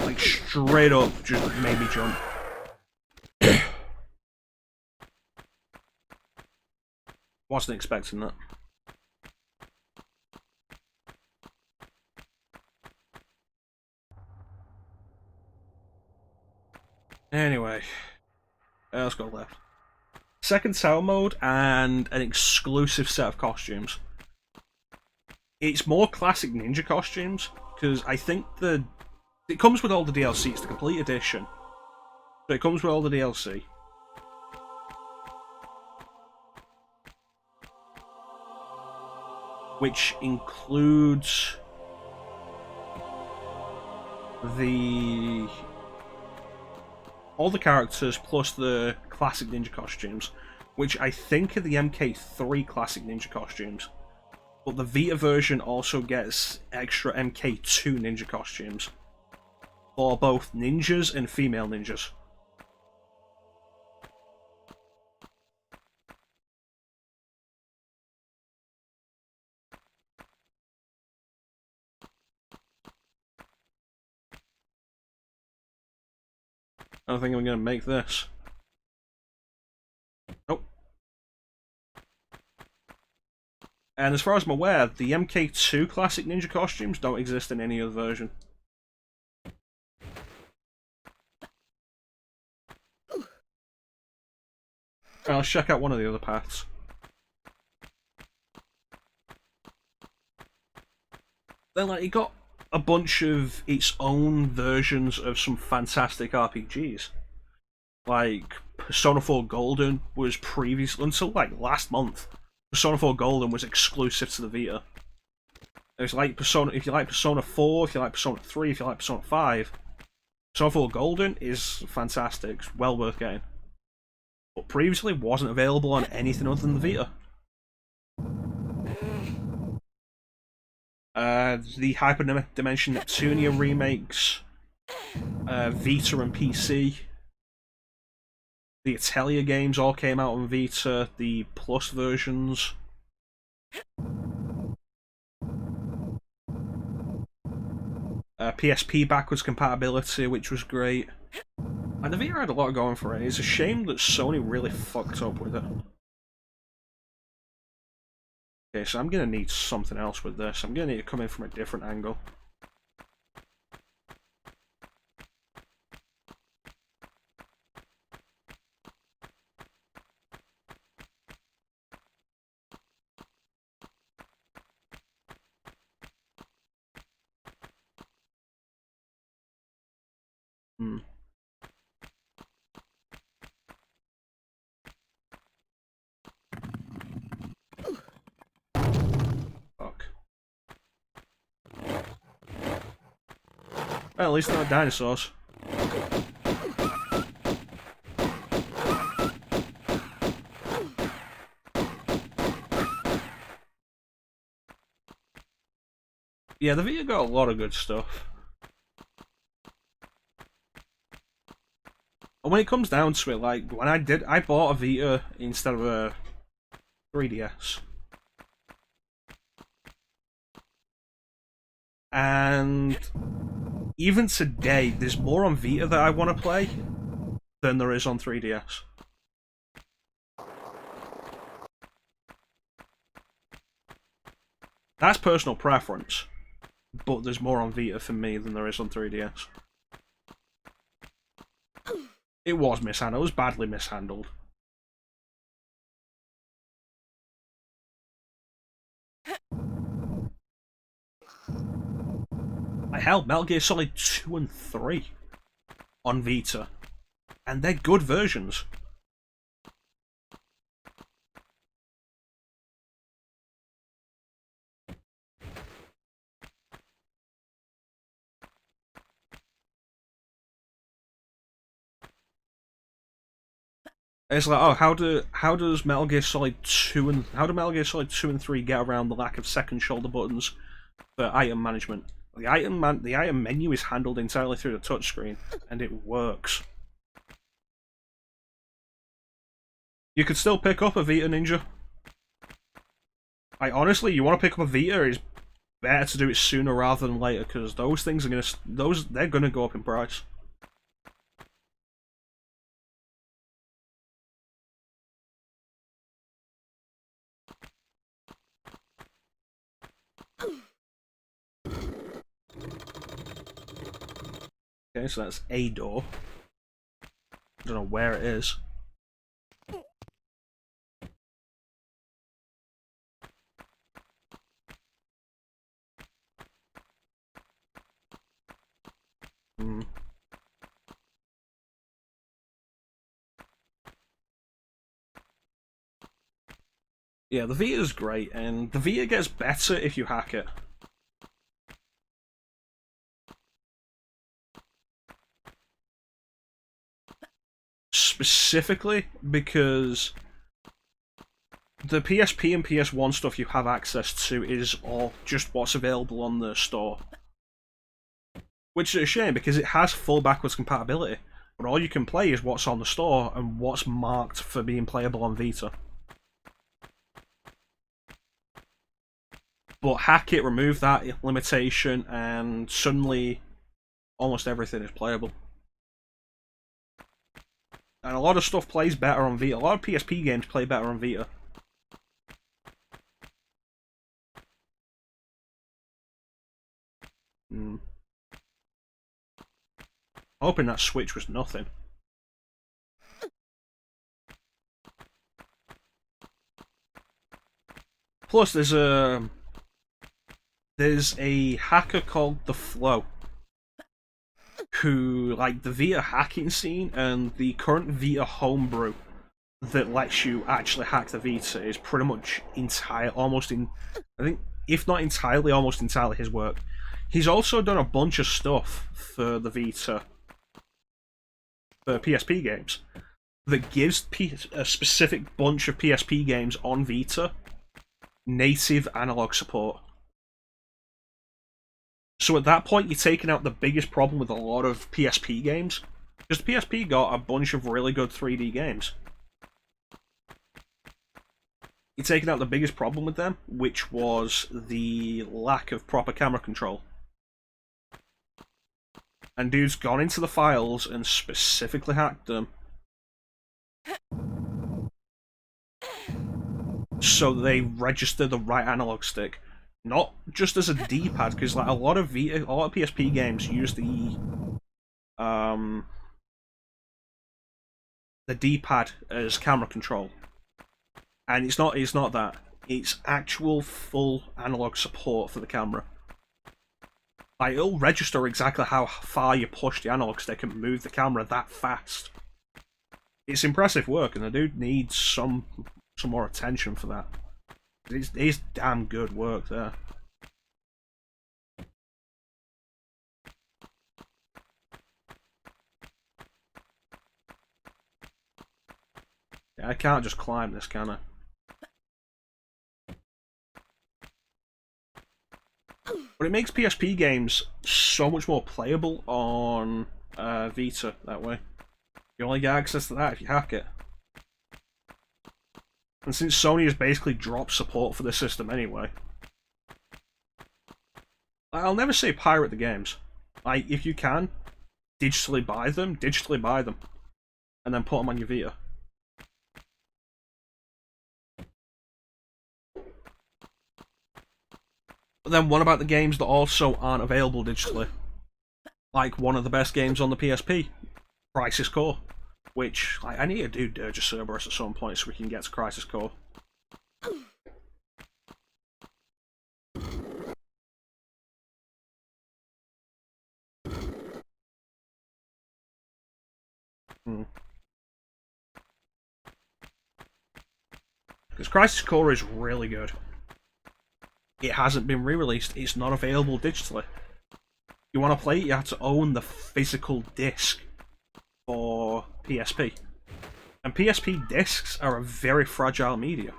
Like, straight up, just made me jump. Wasn't expecting that. Anyway, let's go left. Second tower mode and an exclusive set of costumes. It's more classic ninja costumes, because I think it comes with all the DLC. It's the complete edition. So it comes with all the DLC. which includes all the characters plus the classic ninja costumes, which I think are the MK3 classic ninja costumes. But the Vita version also gets extra MK2 ninja costumes for both ninjas and female ninjas. I don't think I'm going to make this. Nope. And as far as I'm aware, the MK2 classic ninja costumes don't exist in any other version. Right, let's check out one of the other paths. Then, like, it got a bunch of its own versions of some fantastic RPGs. Like, Persona 4 Golden was previously, until like last month, Persona 4 Golden was exclusive to the Vita. It's like Persona, if you like Persona 4, if you like Persona 3, if you like Persona 5, Persona 4 Golden is fantastic, it's well worth getting. But previously wasn't available on anything other than the Vita. The Hyperdimension Neptunia remakes, Vita and PC. The Atelier games all came out on Vita, the Plus versions. PSP backwards compatibility, which was great. And the Vita had a lot going for it. It's a shame that Sony really fucked up with it. Okay, so I'm going to need something else with this. I'm going to need to come in from a different angle. Fuck. Well, at least not dinosaurs. Yeah, the Vita got a lot of good stuff. And when it comes down to it, like, when I bought a Vita instead of a 3DS. And even today, there's more on Vita that I want to play than there is on 3DS. That's personal preference, but there's more on Vita for me than there is on 3DS. It was mishandled. It was badly mishandled. Hell, Metal Gear Solid 2 and 3 on Vita. And they're good versions. It's like, oh, how does Metal Gear Solid 2 and how do Metal Gear Solid 2 and 3 get around the lack of second shoulder buttons for item management? The item menu is handled entirely through the touchscreen, and it works. You could still pick up a Vita Ninja. Honestly, you want to pick up a Vita, it's better to do it sooner rather than later, because those things are they're gonna go up in price. Okay, so that's a door. I don't know where it is. Hmm. Yeah, the Vita's great, and the Vita gets better if you hack it. Specifically because the PSP and PS1 stuff you have access to is all just what's available on the store. Which is a shame because it has full backwards compatibility, but all you can play is what's on the store and what's marked for being playable on Vita. But hack it, remove that limitation, and suddenly almost everything is playable. And a lot of stuff plays better on Vita. A lot of PSP games play better on Vita. Hoping that Switch was nothing. Plus, there's a hacker called The Flow, who, like, the Vita hacking scene and the current Vita homebrew that lets you actually hack the Vita is pretty much I think, if not entirely, almost entirely his work. He's also done a bunch of stuff for the Vita, for PSP games, that gives a specific bunch of PSP games on Vita native analog support. So at that point, you're taking out the biggest problem with a lot of PSP games, because the PSP got a bunch of really good 3D games. You're taking out the biggest problem with them, which was the lack of proper camera control. And dude's gone into the files and specifically hacked them so they register the right analog stick. Not just as a D-pad, because like a lot of PSP games use the D-pad as camera control, and it's not that. It's actual full analog support for the camera. Like, it'll register exactly how far you push the analog stick and move the camera that fast. It's impressive work, and the dude needs some more attention for that. It's damn good work there. Yeah, I can't just climb this, can I? But it makes PSP games so much more playable on Vita that way. You only get access to that if you hack it. And since Sony has basically dropped support for the system anyway, I'll never say pirate the games. Like, if you can, digitally buy them, and then put them on your Vita. But then what about the games that also aren't available digitally? Like one of the best games on the PSP, Crisis Core. Which, like, I need to do Dirge Cerberus at some point so we can get to Crisis Core. Because Crisis Core is really good. It hasn't been re-released, it's not available digitally. You want to play it, you have to own the physical disc for PSP. And PSP discs are a very fragile medium.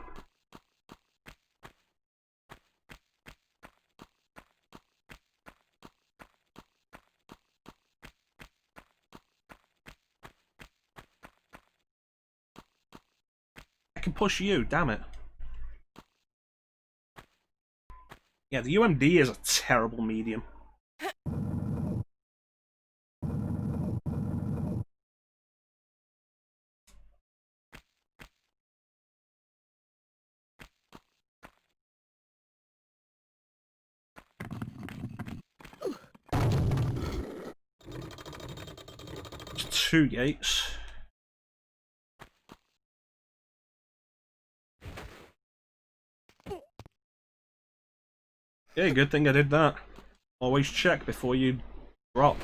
I can push you, damn it. Yeah, the UMD is a terrible medium. Two gates. Yeah, good thing I did that. Always check before you drop.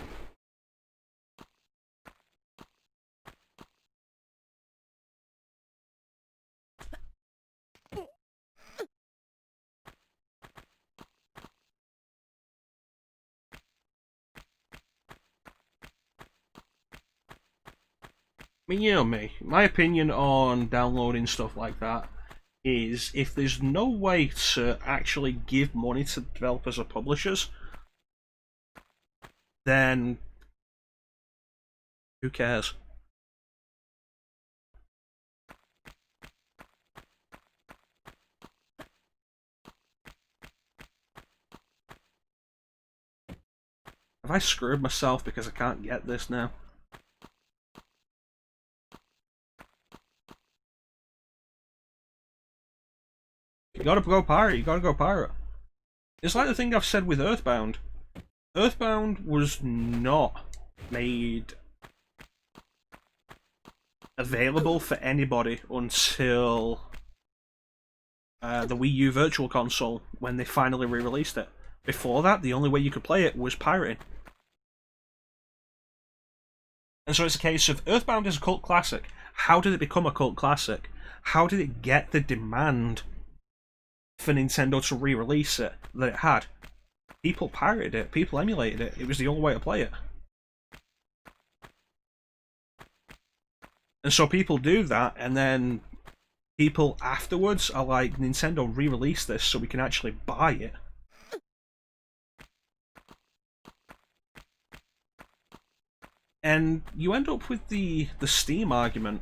mean, you know me. My opinion on downloading stuff like that is if there's no way to actually give money to developers or publishers, then who cares? Have I screwed myself because I can't get this now? You gotta go pirate, you gotta go pirate. It's like the thing I've said with Earthbound. Earthbound was not made available for anybody until the Wii U Virtual Console, when they finally re-released it. Before that, the only way you could play it was pirating. And so it's a case of Earthbound is a cult classic. How did it become a cult classic? How did it get the demand for Nintendo to re-release it that it had? People pirated it, people emulated it, it was the only way to play it. And so people do that, and then people afterwards are like, Nintendo re-released this so we can actually buy it. And you end up with the Steam argument.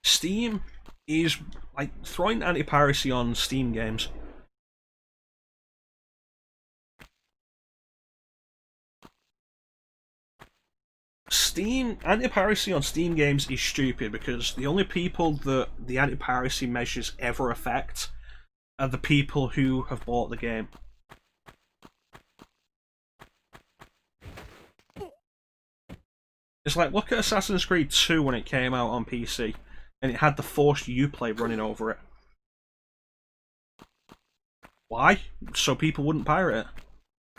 Steam is like throwing anti-piracy on Steam games. Anti-piracy on Steam games is stupid because the only people that the anti-piracy measures ever affect are the people who have bought the game. It's like, look at Assassin's Creed 2 when it came out on PC, and it had the forced Uplay running over it. Why? So people wouldn't pirate it.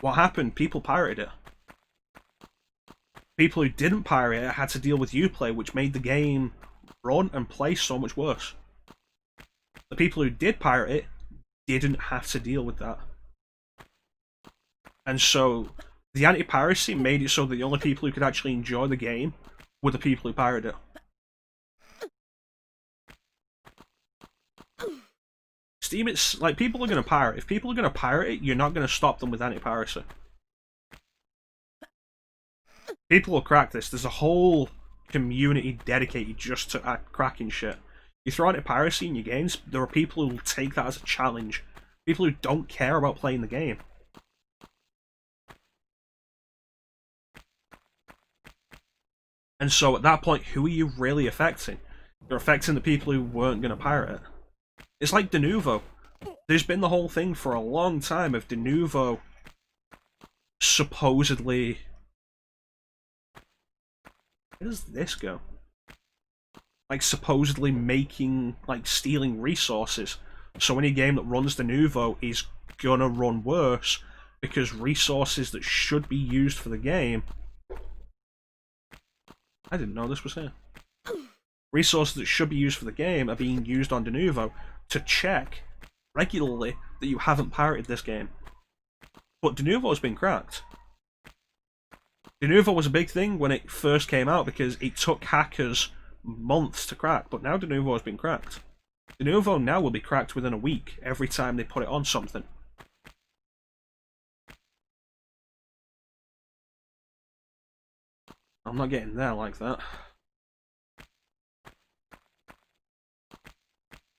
What happened? People pirated it. People who didn't pirate it had to deal with Uplay, which made the game run and play so much worse. The people who did pirate it didn't have to deal with that. And so the anti-piracy made it so that the only people who could actually enjoy the game were the people who pirated it. Steam, it's like, people are going to pirate. If people are going to pirate it, you're not going to stop them with anti-piracy. People will crack this. There's a whole community dedicated just to cracking shit. You throw anti-piracy in your games, there are people who will take that as a challenge. People who don't care about playing the game. And so at that point, who are you really affecting? You're affecting the people who weren't going to pirate it. It's like Denuvo. There's been the whole thing for a long time of Denuvo supposedly... Where does this go? Like, supposedly making, like, stealing resources. So any game that runs Denuvo is gonna run worse because resources that should be used for the game... I didn't know this was here. Resources that should be used for the game are being used on Denuvo to check regularly that you haven't pirated this game. But Denuvo's been cracked. Denuvo was a big thing when it first came out because it took hackers months to crack, but now Denuvo has been cracked. Denuvo now will be cracked within a week every time they put it on something. I'm not getting there like that.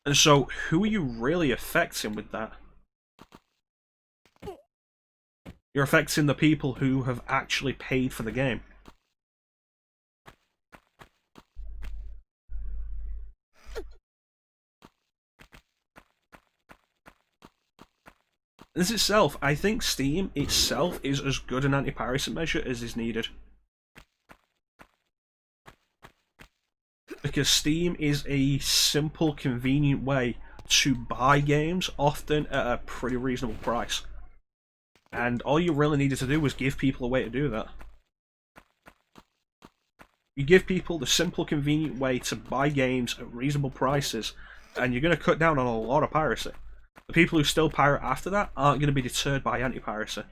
And so, who are you really affecting with that? You're affecting the people who have actually paid for the game. This itself, I think Steam itself is as good an anti-piracy measure as is needed. Because Steam is a simple, convenient way to buy games, often at a pretty reasonable price. And all you really needed to do was give people a way to do that. You give people the simple, convenient way to buy games at reasonable prices, and you're going to cut down on a lot of piracy. The people who still pirate after that aren't going to be deterred by anti-piracy.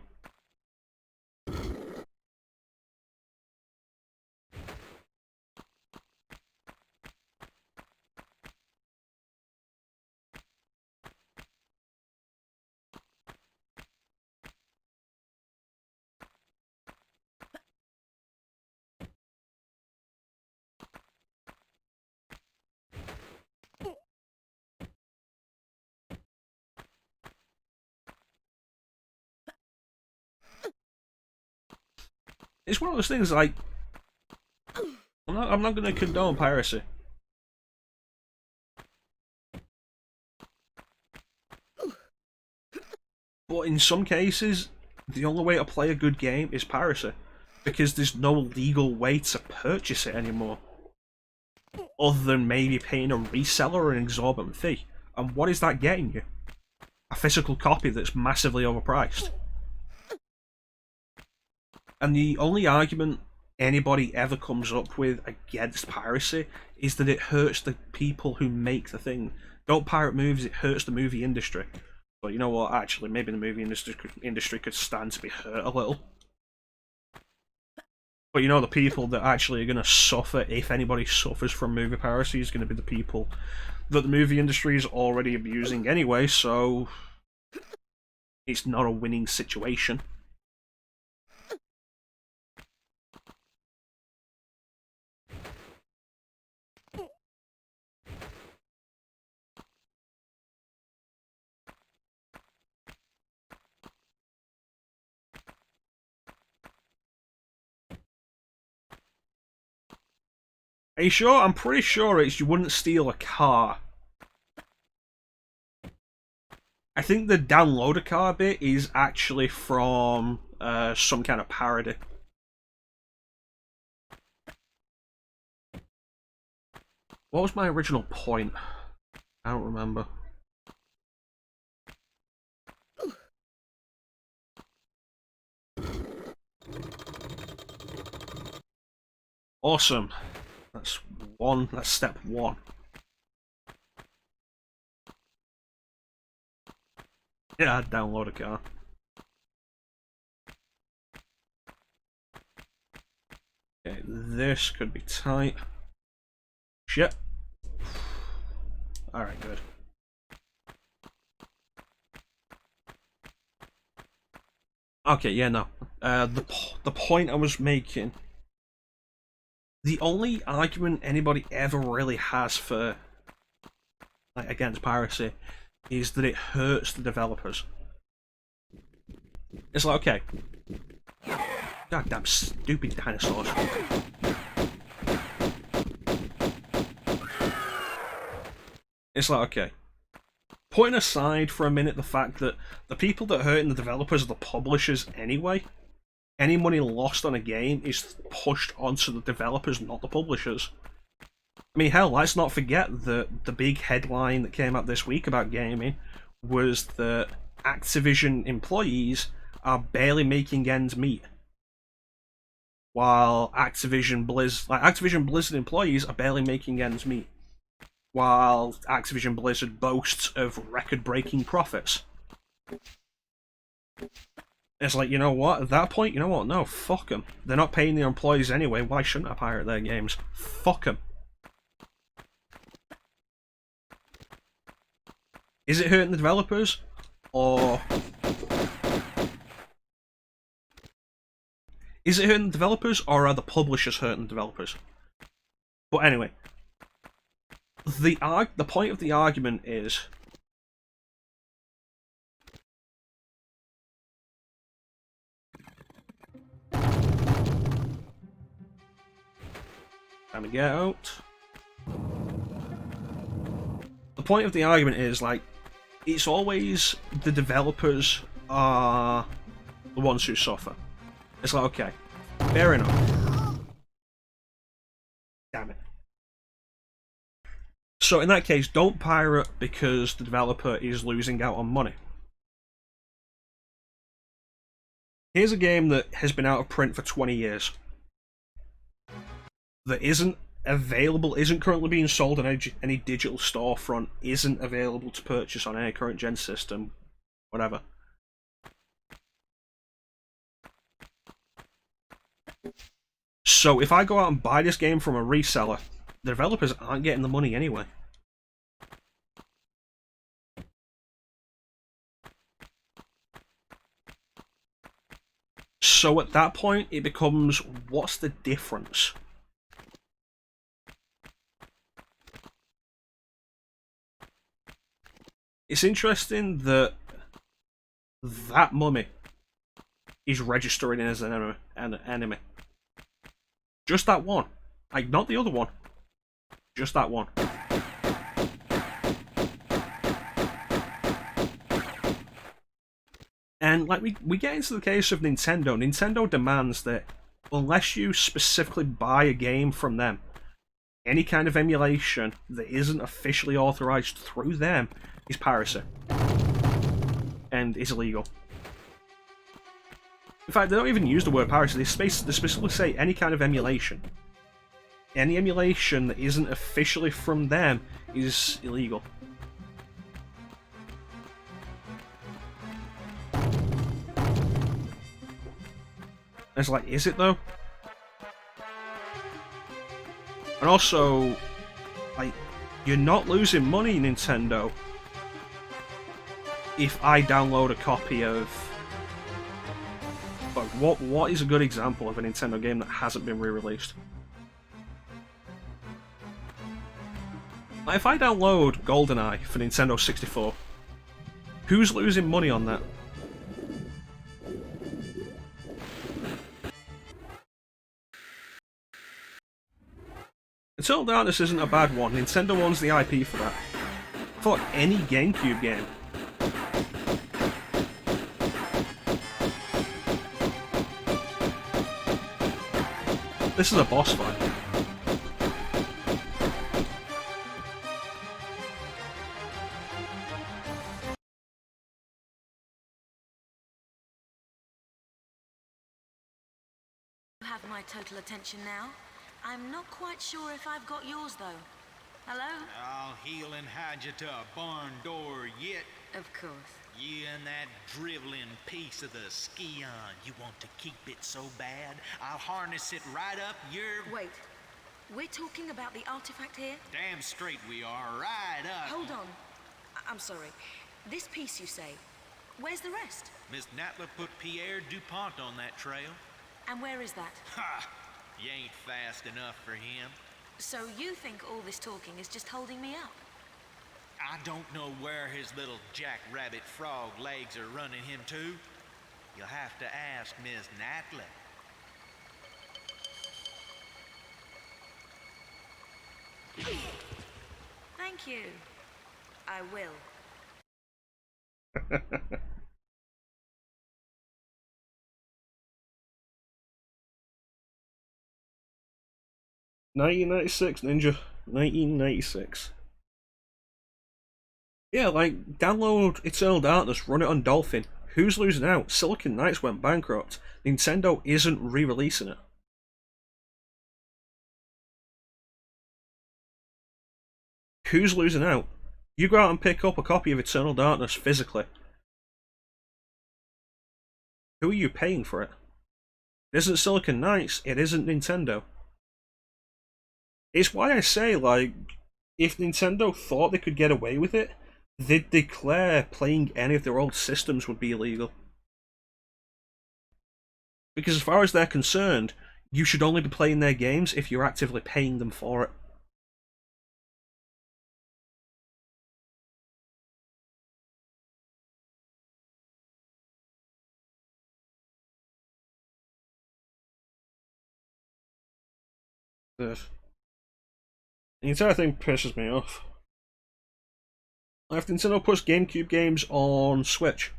It's one of those things like I'm not going to condone piracy. But in some cases, the only way to play a good game is piracy, because there's no legal way to purchase it anymore, other than maybe paying a reseller an exorbitant fee. And what is that getting you? A physical copy that's massively overpriced. And the only argument anybody ever comes up with against piracy is that it hurts the people who make the thing. Don't pirate movies, it hurts the movie industry. But you know what, actually, maybe the movie industry could stand to be hurt a little. But you know, the people that actually are going to suffer, if anybody suffers from movie piracy, is going to be the people that the movie industry is already abusing anyway, so it's not a winning situation. Are you sure? I'm pretty sure it's you wouldn't steal a car. I think the download a car bit is actually from some kind of parody. What was my original point? I don't remember. Awesome. That's step one. Yeah, I'd download a car. Okay, this could be tight. Shit. Alright, good. Okay, yeah, no. The point I was making, the only argument anybody ever really has for, like, against piracy is that it hurts the developers. It's like, okay, goddamn stupid dinosaurs. It's like, okay, putting aside for a minute the fact that the people that hurt the developers are the publishers anyway, any money lost on a game is pushed onto the developers, not the publishers. I mean, hell, let's not forget that the big headline that came out this week about gaming was that Activision employees are barely making ends meet, while Activision Blizzard employees are barely making ends meet, while Activision Blizzard boasts of record-breaking profits. It's like, you know what? At that point, you know what? No, fuck them. They're not paying their employees anyway. Why shouldn't I pirate their games? Fuck them. Is it hurting the developers? Or is it hurting the developers, or are the publishers hurting the developers? But anyway, the point of the argument is time to get out. The point of the argument is, like, it's always the developers are the ones who suffer. It's like, okay, fair enough. Damn it. So in that case, don't pirate because the developer is losing out on money. Here's a game that has been out of print for 20 years. That isn't available, isn't currently being sold on any digital storefront, isn't available to purchase on any current gen system, whatever. So if I go out and buy this game from a reseller, the developers aren't getting the money anyway. So at that point, it becomes, what's the difference? It's interesting that that mummy is registering as an enemy. Just that one. Like, not the other one. Just that one. And, like, we get into the case of Nintendo. Nintendo demands that unless you specifically buy a game from them, any kind of emulation that isn't officially authorized through them is piracy. And is illegal. In fact, they don't even use the word piracy, they specifically say any kind of emulation. Any emulation that isn't officially from them is illegal. It's like, is it though? And also, like, you're not losing money, Nintendo, if I download a copy of... But what is a good example of a Nintendo game that hasn't been re-released? Like, if I download GoldenEye for Nintendo 64, who's losing money on that? Eternal Darkness isn't a bad one. Nintendo owns the IP for that. For any GameCube game. This is a boss fight. You have my total attention now. I'm not quite sure if I've got yours, though. Hello? I'll heel and hide you to a barn door yet. Of course. You and that driveling piece of the Skion. You want to keep it so bad, I'll harness it right up your... Wait. We're talking about the artifact here? Damn straight we are. Right up. Hold on. I'm sorry. This piece, you say. Where's the rest? Miss Natla put Pierre DuPont on that trail. And where is that? Ha! You ain't fast enough for him. So you think all this talking is just holding me up? I don't know where his little jackrabbit frog legs are running him to. You'll have to ask Miss Natla. Thank you. I will. 1996, Ninja. 1996. Yeah, like, download Eternal Darkness, run it on Dolphin. Who's losing out? Silicon Knights went bankrupt. Nintendo isn't re-releasing it. Who's losing out? You go out and pick up a copy of Eternal Darkness physically. Who are you paying for it? It isn't Silicon Knights, it isn't Nintendo. It's why I say, like, if Nintendo thought they could get away with it, they'd declare playing any of their old systems would be illegal. Because as far as they're concerned, you should only be playing their games if you're actively paying them for it. The entire thing pisses me off. If Nintendo puts GameCube games on Switch,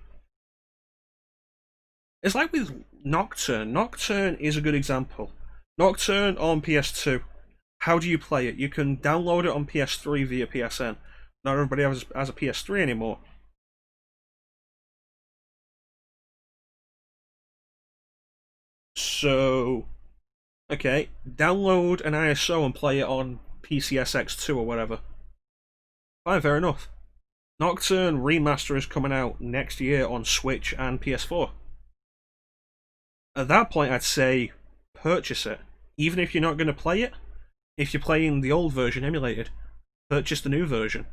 it's like with Nocturne. Nocturne is a good example. Nocturne on PS2. How do you play it? You can download it on PS3 via PSN. Not everybody has a PS3 anymore. So, okay, download an ISO and play it on PCSX2 or whatever. Fine, fair enough. Nocturne Remaster is coming out next year on Switch and PS4. At that point, I'd say purchase it. Even if you're not going to play it, if you're playing the old version emulated, purchase the new version.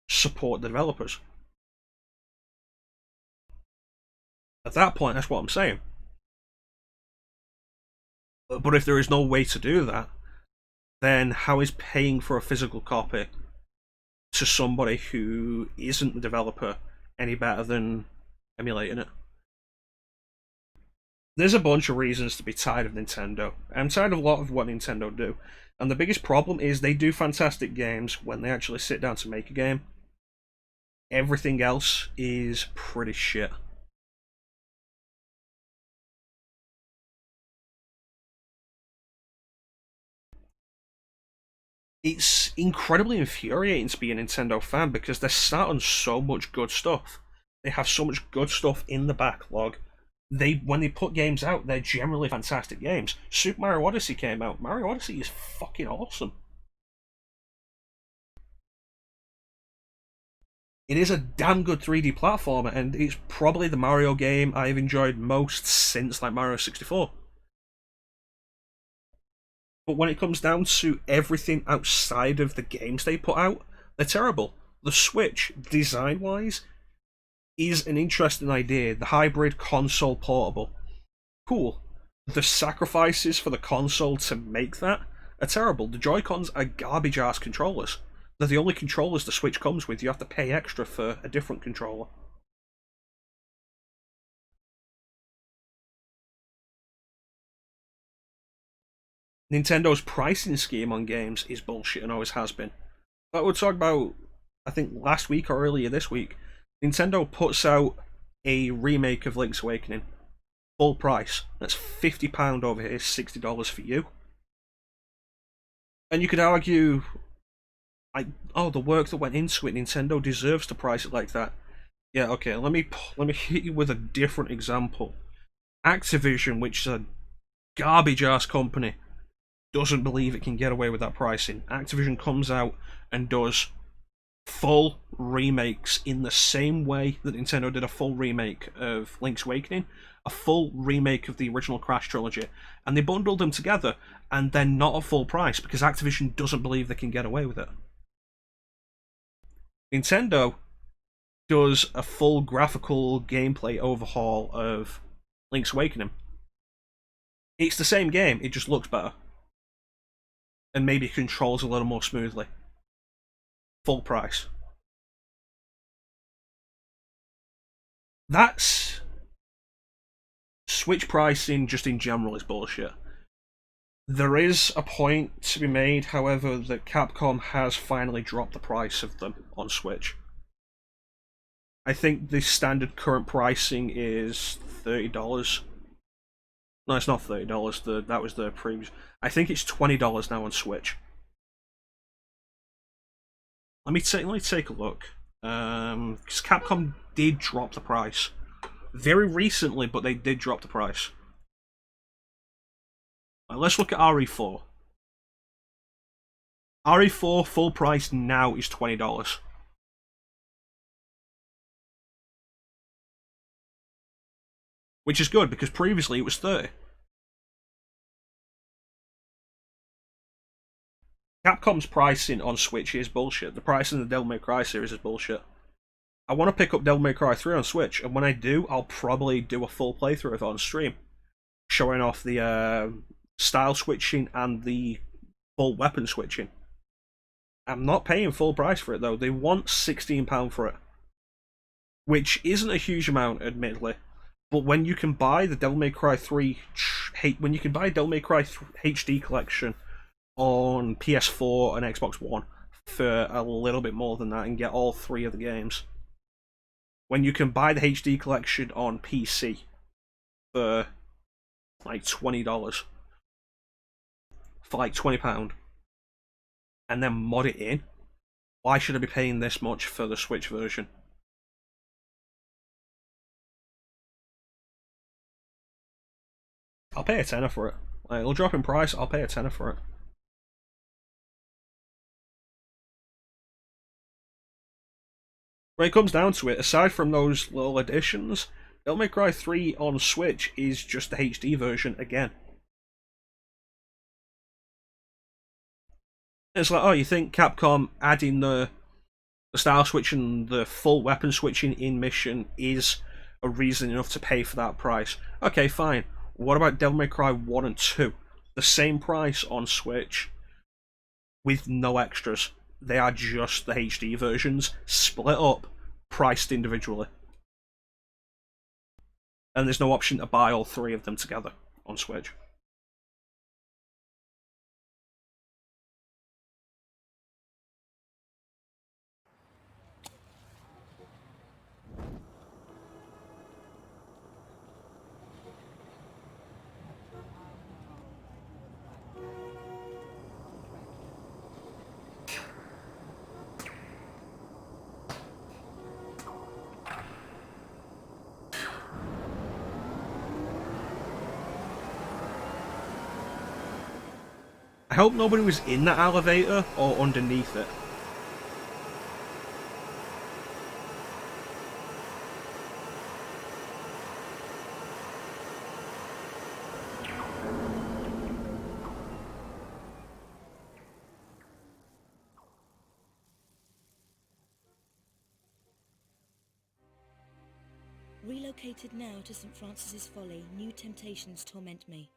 Support the developers. At that point, that's what I'm saying. But if there is no way to do that, then how is paying for a physical copy to somebody who isn't the developer any better than emulating it? There's a bunch of reasons to be tired of Nintendo. I'm tired of a lot of what Nintendo do. And the biggest problem is they do fantastic games when they actually sit down to make a game. Everything else is pretty shit. It's incredibly infuriating to be a Nintendo fan because they're sat on so much good stuff. They have so much good stuff in the backlog. When they put games out, they're generally fantastic games. Super Mario Odyssey came out. Mario Odyssey is fucking awesome. It is a damn good 3D platformer, and it's probably the Mario game I've enjoyed most since like Mario 64. But when it comes down to everything outside of the games they put out, they're terrible. The Switch, design-wise, is an interesting idea. The hybrid console portable. Cool. The sacrifices for the console to make that are terrible. The Joy-Cons are garbage-ass controllers. They're the only controllers the Switch comes with. You have to pay extra for a different controller. Nintendo's pricing scheme on games is bullshit and always has been. But we'll talk about, I think last week or earlier this week, Nintendo puts out a remake of Link's Awakening. Full price. That's £50 over here, $60 for you. And you could argue, the work that went into it, Nintendo deserves to price it like that. Yeah, okay, let me hit you with a different example. Activision, which is a garbage-ass company, doesn't believe it can get away with that pricing. Activision comes out and does full remakes in the same way that Nintendo did a full remake of Link's Awakening, a full remake of the original Crash trilogy, and they bundled them together, and they're not at full price because Activision doesn't believe they can get away with it. Nintendo does a full graphical gameplay overhaul of Link's Awakening. It's the same game, it just looks better. And maybe controls a little more smoothly. Full price. That's... Switch pricing just in general is bullshit. There is a point to be made, however, that Capcom has finally dropped the price of them on Switch. I think the standard current pricing is $30. No, it's not $30. That was the previous. I think it's $20 now on Switch. Let me take a look. Because Capcom did drop the price very recently, but they did drop the price. Right, let's look at RE4. RE4 full price now is $20. Which is good, because previously it was $30. Capcom's pricing on Switch is bullshit. The pricing of the Devil May Cry series is bullshit. I want to pick up Devil May Cry 3 on Switch, and when I do, I'll probably do a full playthrough of it on stream. Showing off the style switching and the full weapon switching. I'm not paying full price for it, though. They want £16 for it. Which isn't a huge amount, admittedly. But when you can buy the Devil May Cry 3, when you can buy Devil May Cry HD collection on PS4 and Xbox One for a little bit more than that and get all 3 of the games, when you can buy the HD collection on PC for like $20, for like £20, and then mod it in, why should I be paying this much for the Switch version? I'll pay a tenner for it. Like, it'll drop in price, I'll pay a tenner for it. When it comes down to it, aside from those little additions, Devil May Cry 3 on Switch is just the HD version again. It's like, oh, you think Capcom adding the style switching, the full weapon switching in Mission is a reason enough to pay for that price? Okay, fine. What about Devil May Cry 1 and 2? The same price on Switch with no extras. They are just the HD versions, split up, priced individually. and there's no option to buy all 3 of them together on Switch. I hope nobody was in that elevator or underneath it. Relocated now to St. Francis's Folly, new temptations torment me.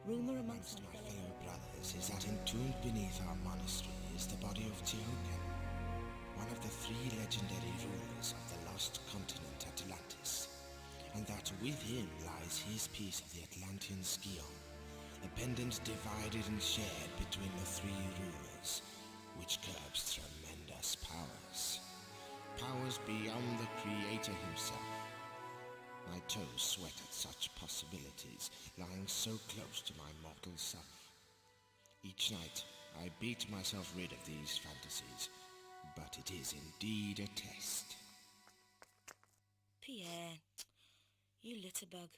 Rumour amongst my fellow brothers is that entombed beneath our monastery is the body of Teogen, one of the 3 legendary rulers of the lost continent Atlantis, and that with him lies his piece of the Atlantean Scion, a pendant divided and shared between the 3 rulers, which curbs tremendous powers. Powers beyond the Creator himself. My toes sweat at such possibilities, lying so close to my mortal self. Each night, I beat myself rid of these fantasies, but it is indeed a test. Pierre, you litterbug.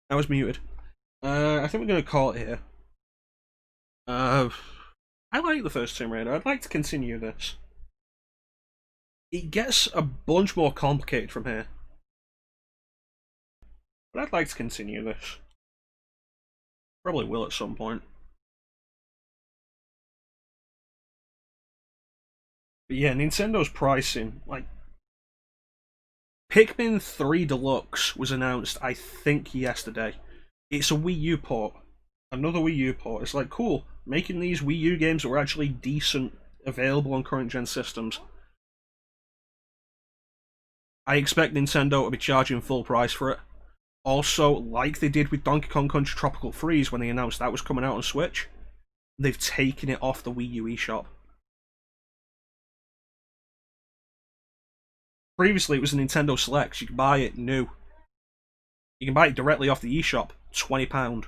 I was muted. I think we're going to call it here. I like the first Tomb Raider. I'd like to continue this. It gets a bunch more complicated from here. But I'd like to continue this. Probably will at some point. But yeah, Nintendo's pricing, like... Pikmin 3 Deluxe was announced, I think, yesterday. It's a Wii U port. Another Wii U port. It's like, cool, making these Wii U games that were actually decent, available on current-gen systems. I expect Nintendo to be charging full price for it. Also, like they did with Donkey Kong Country Tropical Freeze when they announced that was coming out on Switch, they've taken it off the Wii U eShop. Previously, it was a Nintendo Select. You could buy it new. You can buy it directly off the eShop. £20.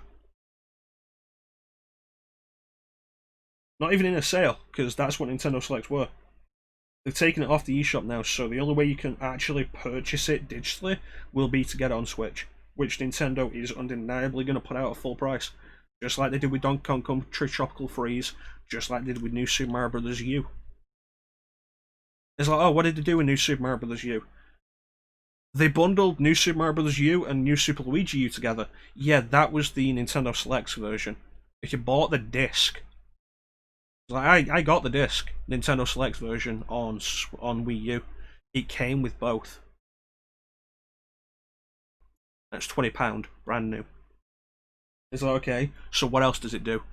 Not even in a sale, because that's what Nintendo Selects were. They've taken it off the eShop now, so the only way you can actually purchase it digitally will be to get it on Switch, which Nintendo is undeniably going to put out at full price. Just like they did with Donkey Kong Country Tropical Freeze, just like they did with New Super Mario Bros. U. It's like, oh, what did they do with New Super Mario Bros. U? They bundled New Super Mario Bros. U and New Super Luigi U together. Yeah, that was the Nintendo Selects version. If you bought the disc, like I got the disc, Nintendo Selects version on Wii U. It came with both. That's £20, brand new. It's like, okay, so what else does it do?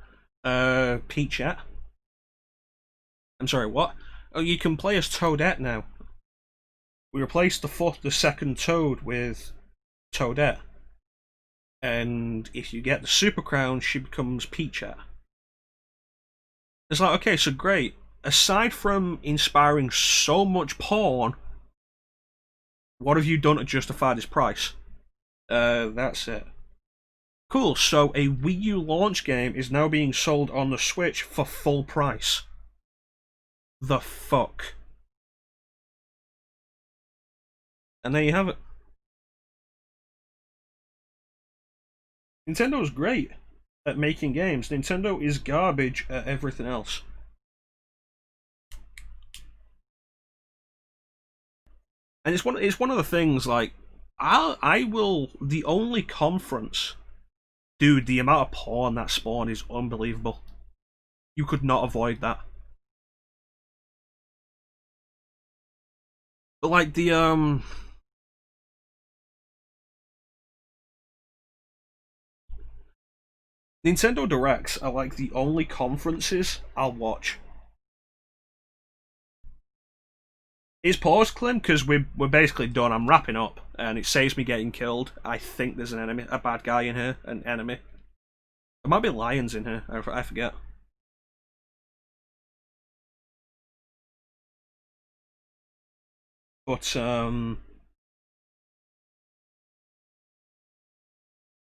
Peachette? I'm sorry, what? Oh, you can play as Toadette now. We replaced the second Toad with Toadette. And if you get the Super Crown, she becomes Peachette. It's like, okay, so great. Aside from inspiring so much porn, what have you done to justify this price? That's it. Cool, so a Wii U launch game is now being sold on the Switch for full price. The fuck? And there you have it. Nintendo's great at making games. Nintendo is garbage at everything else. And it's one of the things, like, the only conference Dude, the amount of porn that spawned is unbelievable. You could not avoid that. But like the Nintendo Directs are like the only conferences I'll watch. Is pause, Clint? Because we're basically done. I'm wrapping up, and it saves me getting killed. I think there's an enemy, a bad guy in here, an enemy. There might be lions in here. I forget. But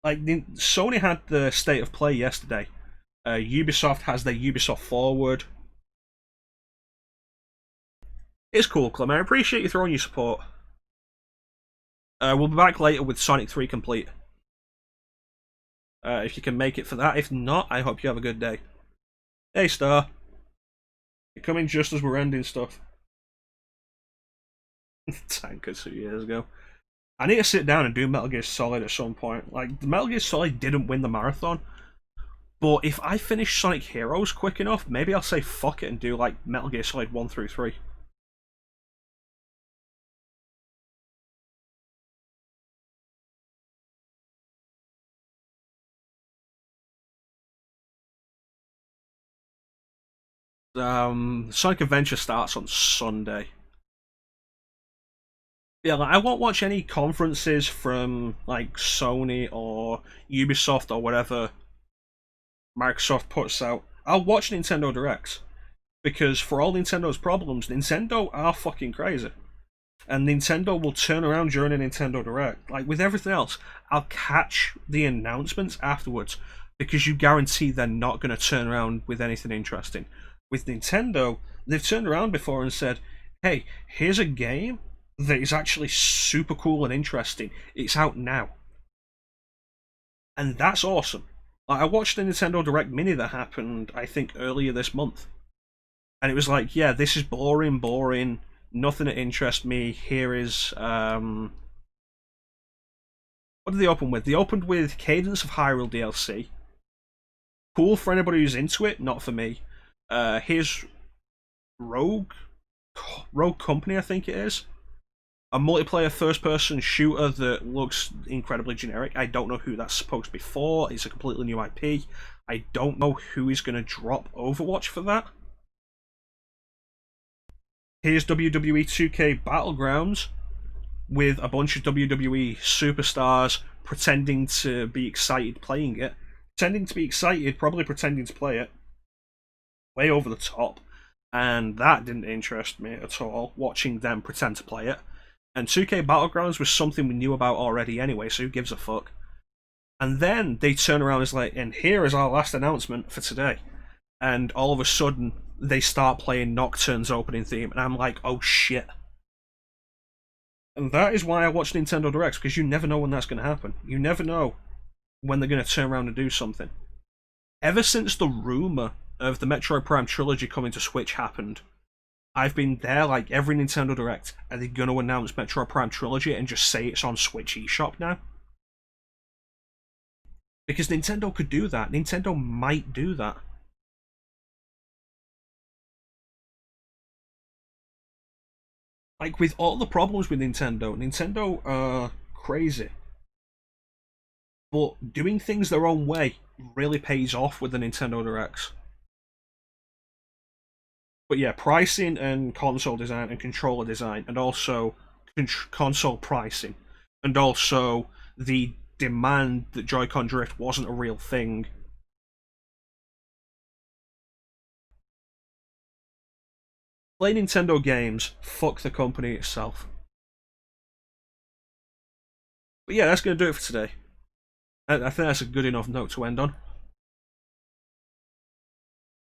like Sony had the state of play yesterday. Ubisoft has their Ubisoft Forward. It's cool, Clem. I appreciate you throwing your support. We'll be back later with Sonic 3 Complete. If you can make it for that. If not, I hope you have a good day. Hey, Star. You're coming just as we're ending stuff. Tanker 2 years ago. I need to sit down and do Metal Gear Solid at some point. Like, the Metal Gear Solid didn't win the marathon. But if I finish Sonic Heroes quick enough, maybe I'll say fuck it and do, like, Metal Gear Solid 1 through 3. Sonic Adventure starts on Sunday. Yeah, like, I won't watch any conferences from like Sony or Ubisoft or whatever Microsoft puts out. I'll watch Nintendo Directs because for all Nintendo's problems, Nintendo are fucking crazy. And Nintendo will turn around during a Nintendo Direct. Like with everything else, I'll catch the announcements afterwards because you guarantee they're not going to turn around with anything interesting. With Nintendo, they've turned around before and said, hey, here's a game that is actually super cool and interesting. It's out now. And that's awesome. Like, I watched the Nintendo Direct Mini that happened, I think, earlier this month. And it was like, yeah, this is boring, nothing that interests me. Here is, what did they open with? They opened with Cadence of Hyrule DLC. Cool for anybody who's into it, not for me. Here's Rogue Company, I think it is. A multiplayer first-person shooter that looks incredibly generic. I don't know who that's supposed to be for. It's a completely new IP. I don't know who is going to drop Overwatch for that. Here's WWE 2K Battlegrounds with a bunch of WWE superstars pretending to be excited playing it. Pretending to be excited, probably pretending to play it. Way over the top. And that didn't interest me at all, watching them pretend to play it. And 2K Battlegrounds was something we knew about already anyway, so who gives a fuck? And then they turn around and it's like, and here is our last announcement for today. And all of a sudden, they start playing Nocturne's opening theme, and I'm like, oh shit. And that is why I watch Nintendo Directs, because you never know when that's going to happen. You never know when they're going to turn around and do something. Ever since the rumour of the Metroid Prime trilogy coming to Switch happened, I've been there like every Nintendo Direct. Are they going to announce Metroid Prime Trilogy and just say it's on Switch eShop now? Because Nintendo could do that. Nintendo might do that. Like, with all the problems with Nintendo are crazy. But doing things their own way really pays off with the Nintendo Directs. But yeah, pricing and console design and controller design, and also console pricing, and also the demand that Joy-Con drift wasn't a real thing. Play Nintendo games, fuck the company itself. But yeah, that's going to do it for today. I think that's a good enough note to end on.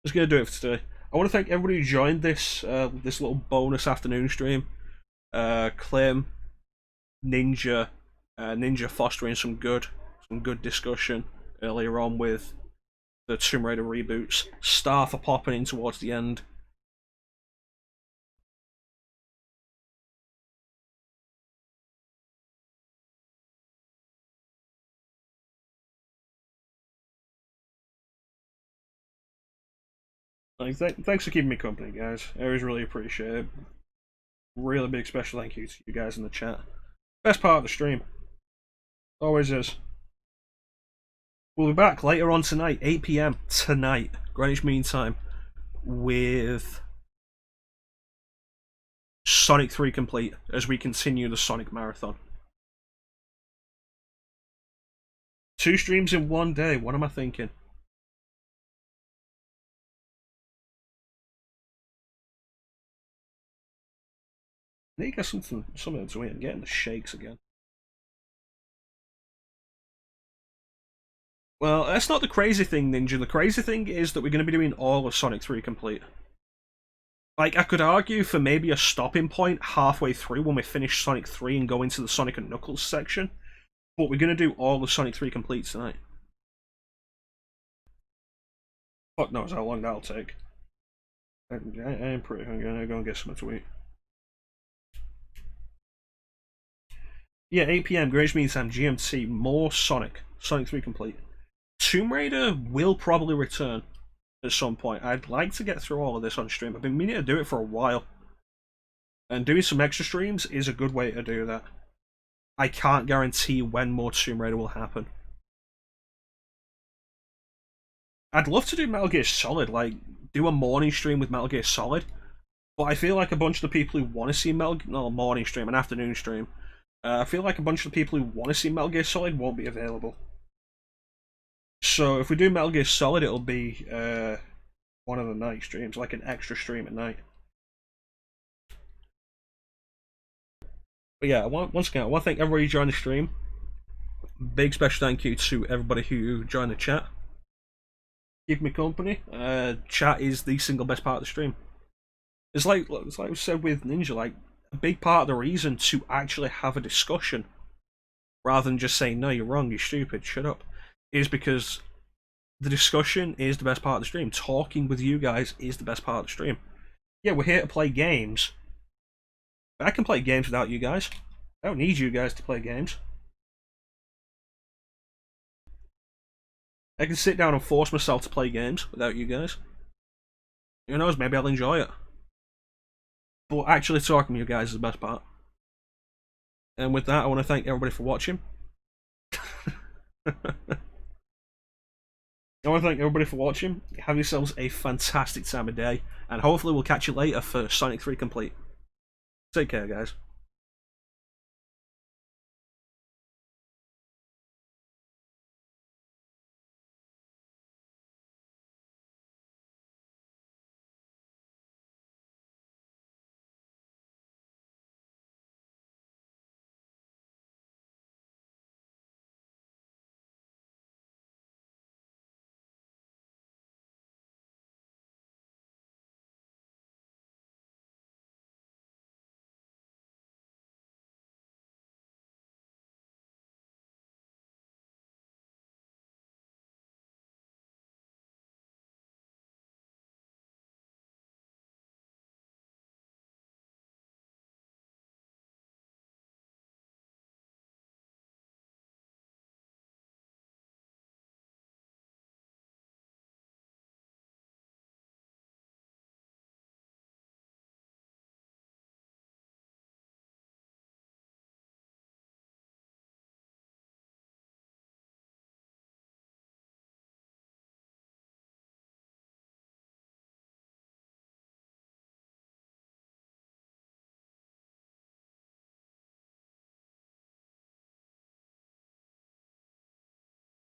That's going to do it for today. I want to thank everybody who joined this this little bonus afternoon stream. Clem, Ninja, Ninja fostering some good discussion earlier on with the Tomb Raider reboots. Star for popping in towards the end. Like, thanks for keeping me company, guys. I always really appreciate it. Really big special thank you to you guys in the chat. Best part of the stream. Always is. We'll be back later on tonight, 8 PM tonight, Greenwich Mean Time, with Sonic 3 complete as we continue the Sonic Marathon. 2 streams in one day, what am I thinking? I need to get something to eat. I'm getting the shakes again. Well, that's not the crazy thing, Ninja. The crazy thing is that we're going to be doing all of Sonic 3 complete. Like, I could argue for maybe a stopping point halfway through when we finish Sonic 3 and go into the Sonic and Knuckles section, but we're going to do all of Sonic 3 complete tonight. Fuck knows how long that'll take. I'm pretty hungry. I'm going to go and get something to eat. Yeah, 8 PM, Greenwich Mean Time, GMT, more Sonic. Sonic 3 complete. Tomb Raider will probably return at some point. I'd like to get through all of this on stream. I've been meaning to do it for a while. And doing some extra streams is a good way to do that. I can't guarantee when more Tomb Raider will happen. I'd love to do Metal Gear Solid, like, do a morning stream with Metal Gear Solid. But I feel like a bunch of the people who want to see morning stream, an afternoon stream, I feel like a bunch of the people who want to see Metal Gear Solid won't be available. So if we do Metal Gear Solid, it'll be one of the night streams, like an extra stream at night. But yeah, once again, I want to thank everybody who joined the stream. Big special thank you to everybody who joined the chat. Keep me company. Chat is the single best part of the stream. It's like we said with Ninja, like, a big part of the reason to actually have a discussion, rather than just saying, no, you're wrong, you're stupid, shut up, is because the discussion is the best part of the stream. Talking with you guys is the best part of the stream. Yeah, we're here to play games. But I can play games without you guys. I don't need you guys to play games. I can sit down and force myself to play games without you guys. Who knows, maybe I'll enjoy it. But actually talking to you guys is the best part. And with that, I want to thank everybody for watching. I want to thank everybody for watching. Have yourselves a fantastic time of day. And hopefully we'll catch you later for Sonic 3 Complete. Take care, guys.